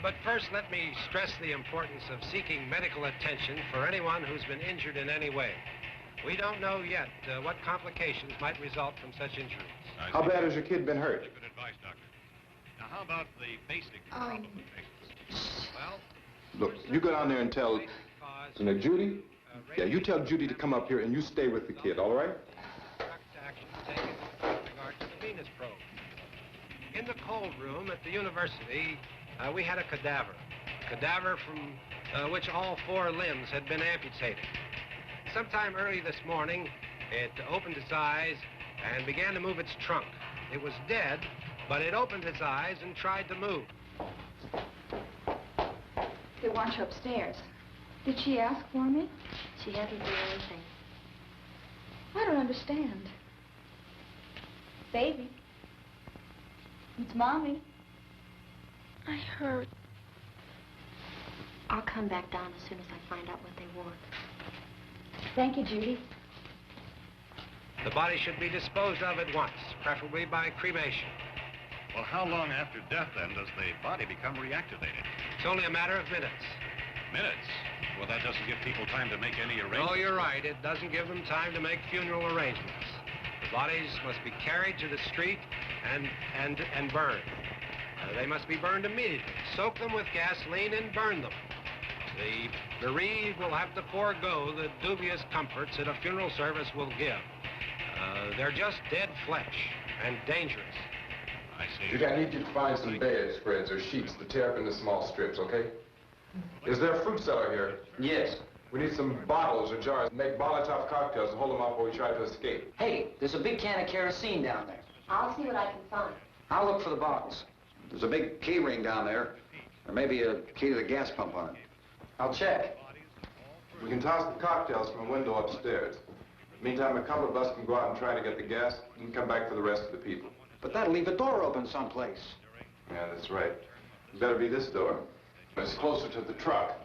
But first, let me stress the importance of seeking medical attention for anyone who's been injured in any way. We don't know yet what complications might result from such injuries. How bad has your kid been hurt? Good advice, Doctor. Now, how about the basic problem of patients? Well, Look, you go down there and tell, Judy? Yeah, you tell Judy to come up here and you stay with the kid, all right? action taken with regard to the Venus probe. In the cold room at the university, we had a cadaver from which all 4 limbs had been amputated. Sometime early this morning, it opened its eyes and began to move its trunk. It was dead, but it opened its eyes and tried to move. They want you upstairs. Did she ask for me? She hasn't done anything. I don't understand. Baby. It's Mommy. I heard. I'll come back down as soon as I find out what they want. Thank you, Judy. The body should be disposed of at once, preferably by cremation. Well, how long after death, then, does the body become reactivated? It's only a matter of minutes. Minutes? Well, that doesn't give people time to make any arrangements. Oh, you're right. It doesn't give them time to make funeral arrangements. The bodies must be carried to the street and burned. They must be burned immediately. Soak them with gasoline and burn them. The bereaved will have to forego the dubious comforts that a funeral service will give. They're just dead flesh and dangerous. I see. Judy, I need you to find some bedspreads or sheets to tear up into small strips, okay? Is there a fruit cellar here? Yes. We need some bottles or jars. Make Molotov cocktails and hold them up while we try to escape. Hey, there's a big can of kerosene down there. I'll see what I can find. I'll look for the bottles. There's a big key ring down there. Or maybe a key to the gas pump on it. I'll check. We can toss the cocktails from a window upstairs. Meantime, a couple of us can go out and try to get the gas and come back for the rest of the people. But that'll leave the door open someplace. Yeah, that's right. It better be this door. It's closer to the truck.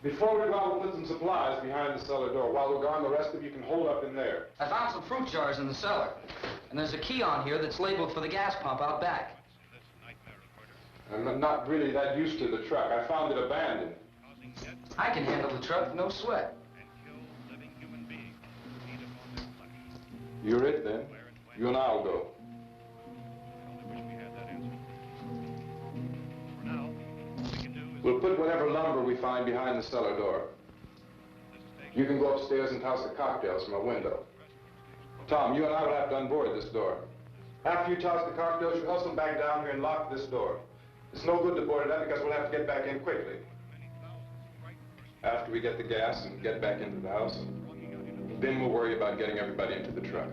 Before we go out, we'll put some supplies behind the cellar door. While we're gone, the rest of you can hold up in there. I found some fruit jars in the cellar. And there's a key on here that's labeled for the gas pump out back. I'm not really that used to the truck. I found it abandoned. I can handle the truck, no sweat. You're it, then. You and I'll go. We'll put whatever lumber we find behind the cellar door. You can go upstairs and toss the cocktails from a window. Tom, you and I will have to unboard this door. After you toss the cocktails, you hustle back down here and lock this door. It's no good to board it up because we'll have to get back in quickly. After we get the gas and get back into the house, then we'll worry about getting everybody into the truck.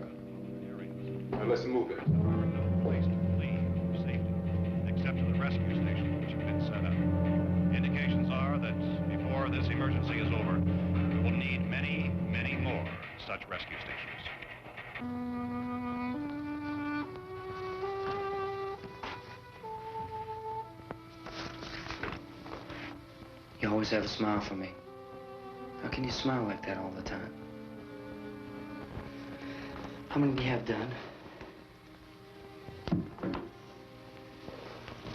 Now let's move it. No place to leave safely, except to the rescue station, which have been set up. Indications are that before this emergency is over, we will need many, many more such rescue stations. You always have a smile for me. How can you smile like that all the time? How many do you have done?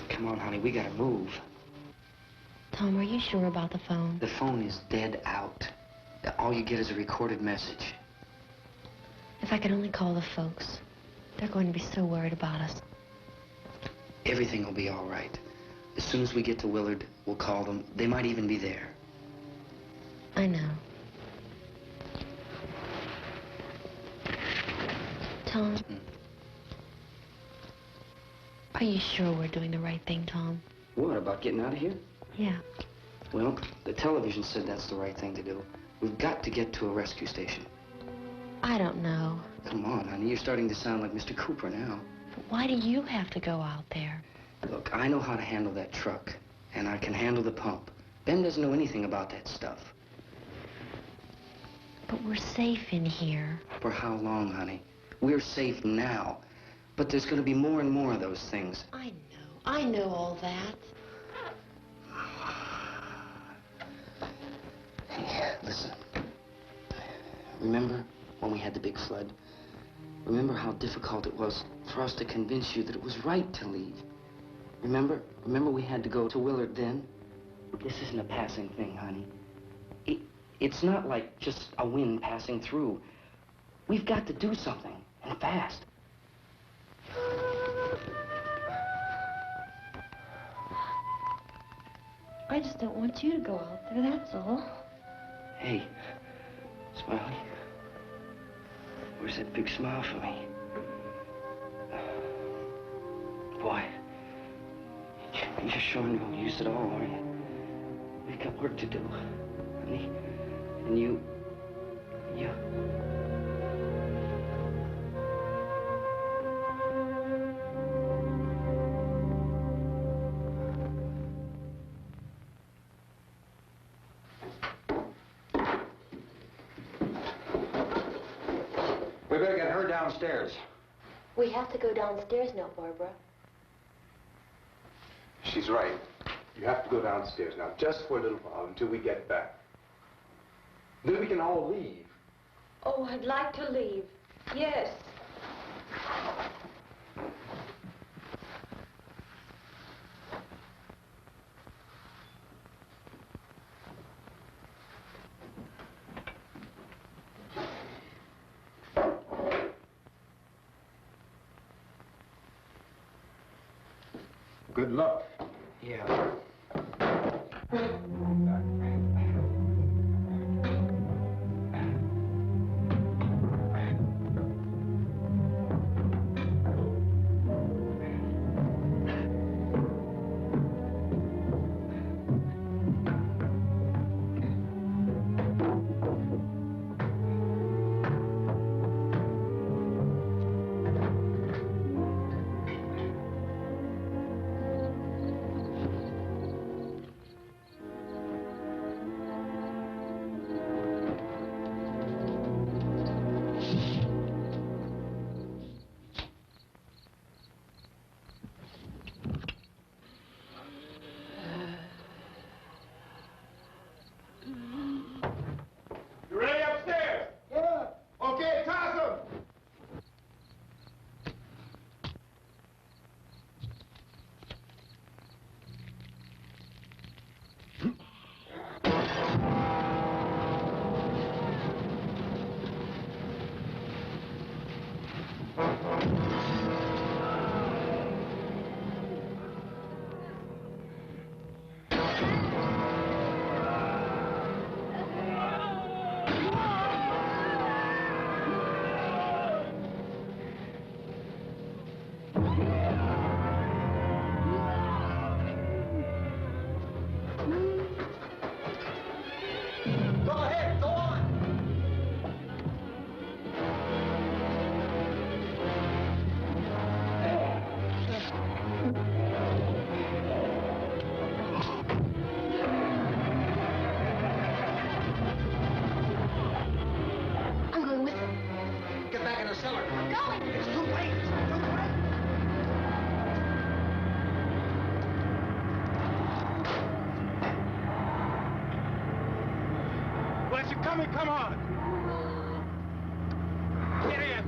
Come on, honey, we gotta move. Tom, are you sure about the phone? The phone is dead out. All you get is a recorded message. If I could only call the folks. They're going to be so worried about us. Everything will be all right. As soon as we get to Willard, we'll call them. They might even be there. I know. Tom? Are you sure we're doing the right thing, Tom? What, about getting out of here? Yeah. Well, the television said that's the right thing to do. We've got to get to a rescue station. I don't know. Come on, honey, you're starting to sound like Mr. Cooper now. But why do you have to go out there? Look, I know how to handle that truck, and I can handle the pump. Ben doesn't know anything about that stuff. But we're safe in here. For how long, honey? We're safe now. But there's going to be more and more of those things. I know all that. Hey, listen. Remember when we had the big flood? Remember how difficult it was for us to convince you that it was right to leave? Remember we had to go to Willard then? This isn't a passing thing, honey. It's not like just a wind passing through. We've got to do something, and fast. I just don't want you to go out there, that's all. Hey, Smiley. Where's that big smile for me? Boy, you're showing no use at all, aren't you? We've got work to do, honey. And you... We better get her downstairs. We have to go downstairs now, Barbara. She's right. You have to go downstairs now, just for a little while, until we get back. Then we can all leave. Oh, I'd like to leave. Yes. Good luck. Yeah. Come on! Get in!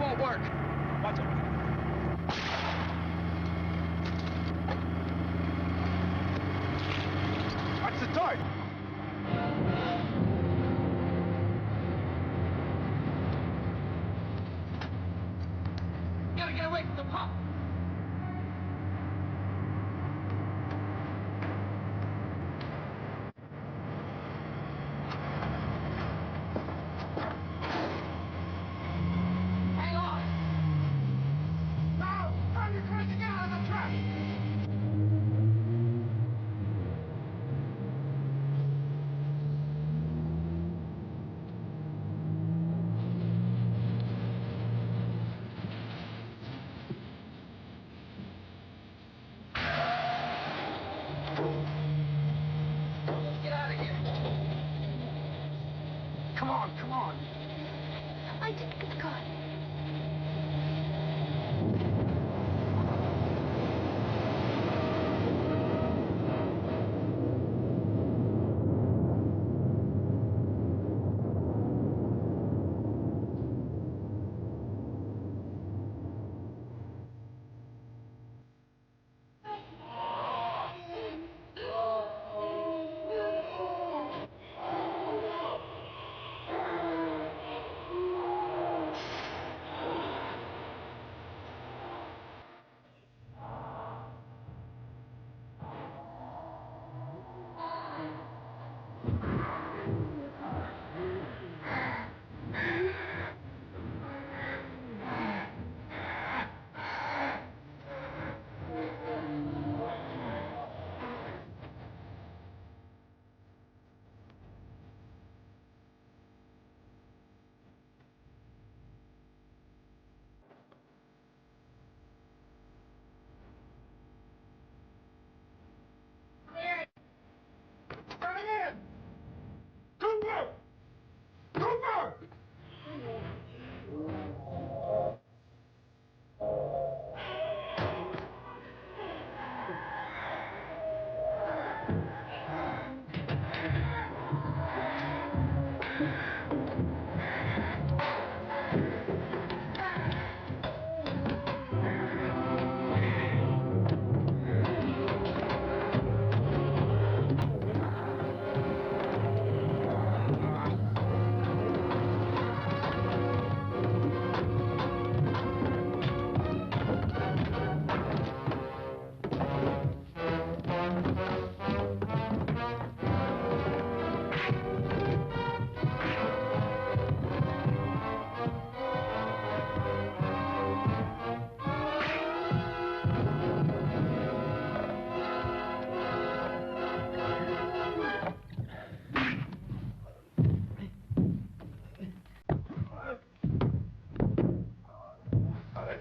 won't work. Watch it. Watch the dart. Gotta get away from the pump. Hang on. Now, turn your crazy out of the trap. Get out of here. Come on, come on. I didn't get the car.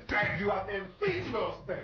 Drag you out there and feed you those things.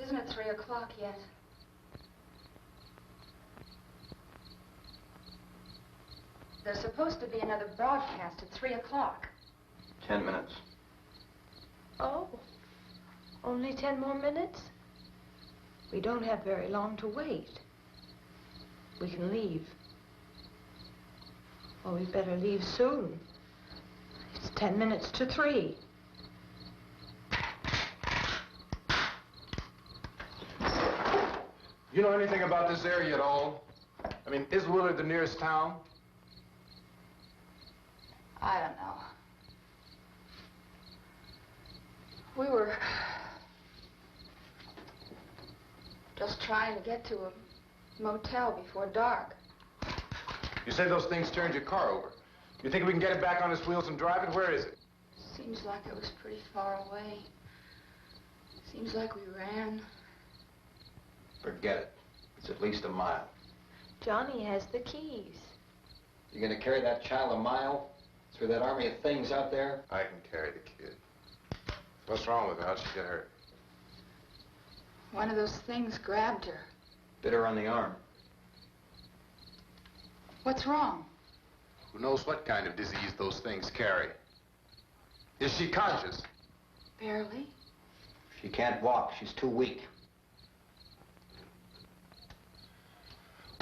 Isn't it 3 o'clock yet? There's supposed to be another broadcast at 3 o'clock. 10 minutes. Oh, only 10 more minutes? We don't have very long to wait. We can leave. Well, we better leave soon. It's 10 minutes to 3. You know anything about this area at all? I mean, is Willard the nearest town? I don't know. We were just trying to get to a motel before dark. You say those things turned your car over. You think we can get it back on its wheels and drive it? Where is it? Seems like it was pretty far away. Seems like we ran. Forget it. It's at least a mile. Johnny has the keys. You gonna carry that child a mile through that army of things out there? I can carry the kid. What's wrong with her? How'd she get hurt? One of those things grabbed her. Bit her on the arm. What's wrong? Who knows what kind of disease those things carry? Is she conscious? Barely. She can't walk. She's too weak.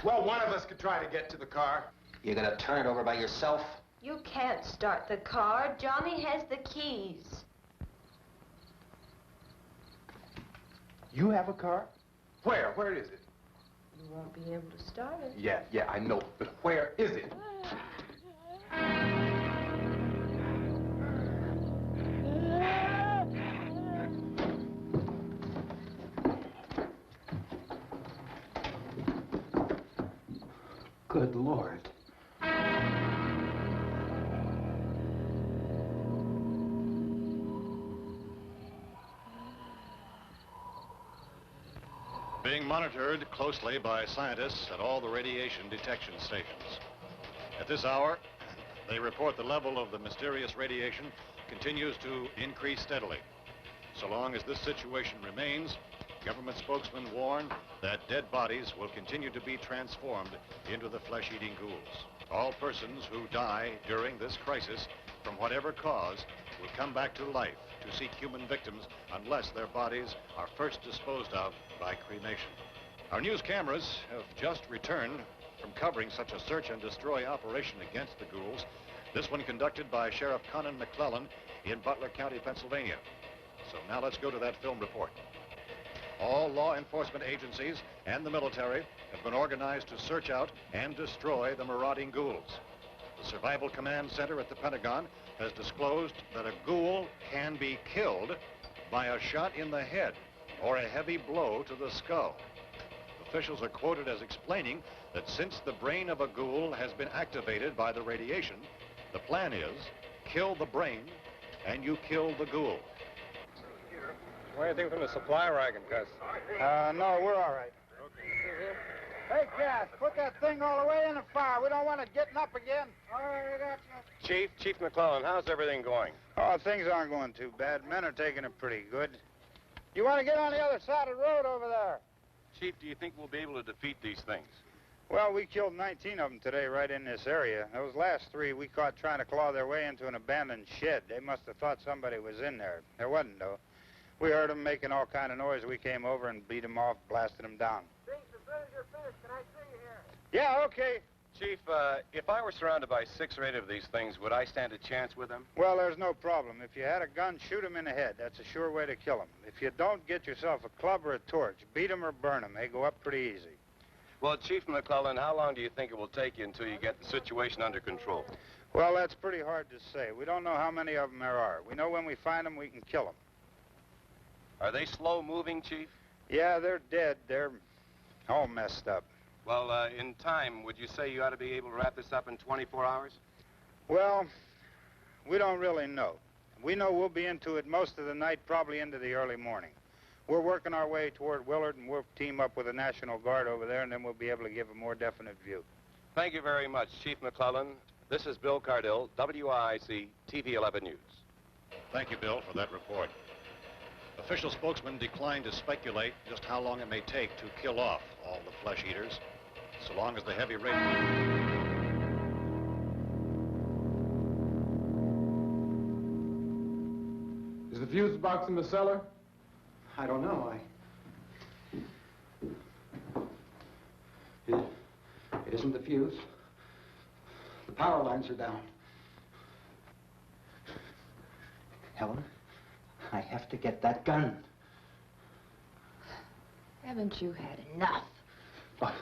Well, one of us could try to get to the car. You gonna turn it over by yourself? You can't start the car. Johnny has the keys. You have a car? Where? Where is it? You won't be able to start it. Yeah, I know. But where is it? Good Lord. Being monitored closely by scientists at all the radiation detection stations. At this hour, they report the level of the mysterious radiation continues to increase steadily. So long as this situation remains, government spokesmen warn that dead bodies will continue to be transformed into the flesh-eating ghouls. All persons who die during this crisis, from whatever cause, will come back to life to seek human victims unless their bodies are first disposed of by cremation. Our news cameras have just returned from covering such a search and destroy operation against the ghouls, this one conducted by Sheriff Conan McClellan in Butler County, Pennsylvania. So now let's go to that film report. All law enforcement agencies and the military have been organized to search out and destroy the marauding ghouls. The Survival Command Center at the Pentagon has disclosed that a ghoul can be killed by a shot in the head or a heavy blow to the skull. Officials are quoted as explaining that since the brain of a ghoul has been activated by the radiation, the plan is kill the brain and you kill the ghoul. Anything from the supply wagon, Gus? No, we're all right. Hey, Cass, put that thing all the way in the fire. We don't want it getting up again. All right, I got you. Chief McClellan, how's everything going? Oh, things aren't going too bad. Men are taking it pretty good. You want to get on the other side of the road over there? Chief, do you think we'll be able to defeat these things? Well, we killed 19 of them today right in this area. Those last 3 we caught trying to claw their way into an abandoned shed. They must have thought somebody was in there. There wasn't, though. We heard them making all kind of noise. We came over and beat them off, blasted them down. Things as good as you're finished. Can I see you here? Yeah, okay. Chief, if I were surrounded by 6 or 8 of these things, would I stand a chance with them? Well, there's no problem. If you had a gun, shoot them in the head. That's a sure way to kill them. If you don't, get yourself a club or a torch. Beat them or burn them. They go up pretty easy. Well, Chief McClellan, how long do you think it will take you until you get the situation under control? Well, that's pretty hard to say. We don't know how many of them there are. We know when we find them, we can kill them. Are they slow-moving, Chief? Yeah, they're dead. They're all messed up. Well, in time, would you say you ought to be able to wrap this up in 24 hours? Well, we don't really know. We know we'll be into it most of the night, probably into the early morning. We're working our way toward Willard, and we'll team up with the National Guard over there, and then we'll be able to give a more definite view. Thank you very much, Chief McClellan. This is Bill Cardill, WIC TV 11 News. Thank you, Bill, for that report. Official spokesmen declined to speculate just how long it may take to kill off all the flesh eaters, so long as the heavy radiation... Is the fuse box in the cellar? I don't know. It isn't the fuse. The power lines are down. Helen, I have to get that gun. Haven't you had enough? Look,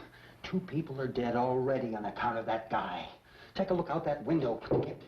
2 people are dead already on account of that guy. Take a look out that window. Get...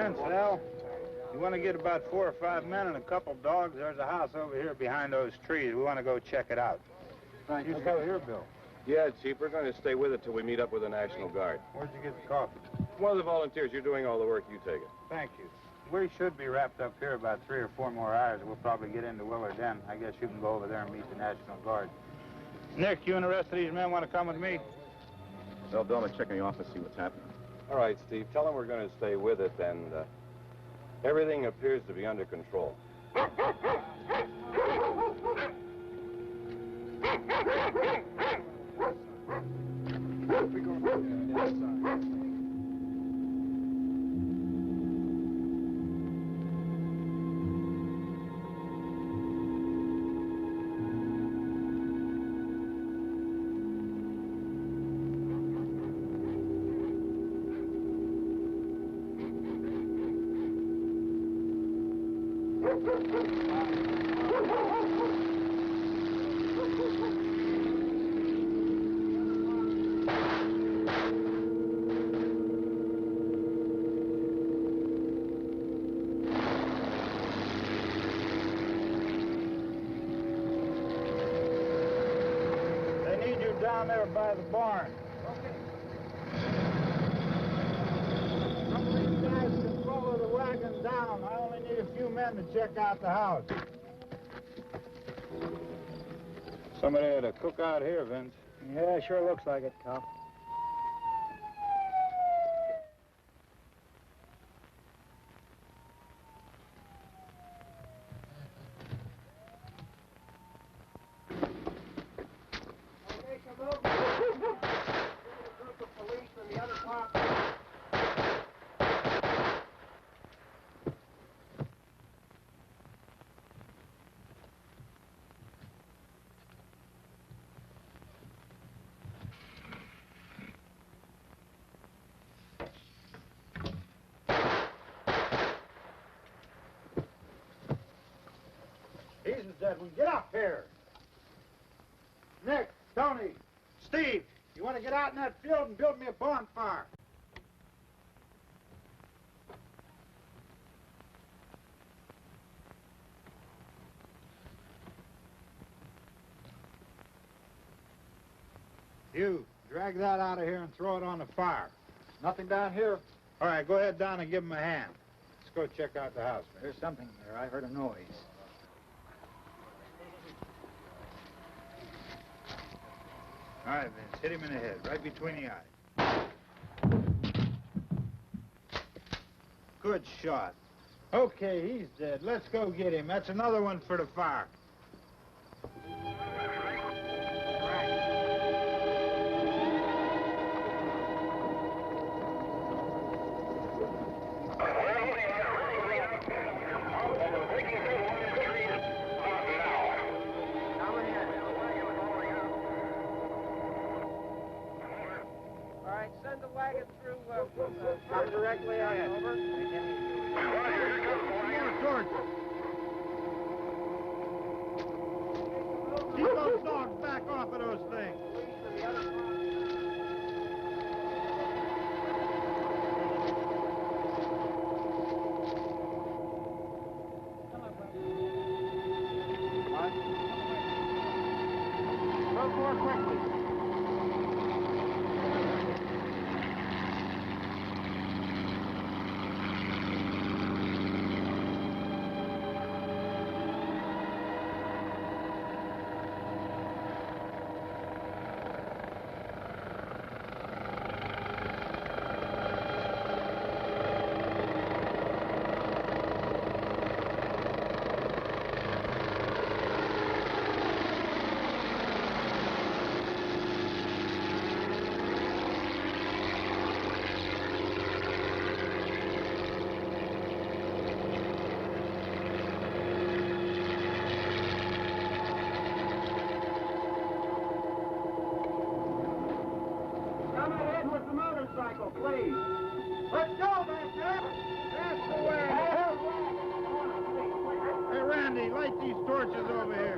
Vince, Al, you want to get about 4 or 5 men and a couple dogs? There's a house over here behind those trees. We want to go check it out. Right. You go here, Bill. Yeah, Chief, we're going to stay with it till we meet up with the National Guard. Where'd you get the coffee? One of the volunteers. You're doing all the work. You take it. Thank you. We should be wrapped up here about 3 or 4 more hours. We'll probably get into Willard then. I guess you can go over there and meet the National Guard. Nick, you and the rest of these men want to come with me? Well, Bill, I'm check in the office, see what's happening. All right, Steve. Tell them we're going to stay with it, and everything appears to be under control. Down there by the barn. Okay. Some of these guys can follow the wagon down. I only need a few men to check out the house. Somebody had a cookout here, Vince. Yeah, sure looks like it, Karl. Get up here. Nick, Tony, Steve, you want to get out in that field and build me a bonfire? You, drag that out of here and throw it on the fire. Nothing down here. All right, go ahead down and give him a hand. Let's go check out the house. There's something there. I heard a noise. All right, Vince, hit him in the head, right between the eyes. Good shot. Okay, he's dead. Let's go get him. That's another one for the fire. Directly out, over. Keep those dogs back off of those things. Go more quickly. Please. Let's go, Master. That's the way. Hey, Randy, light these torches over here.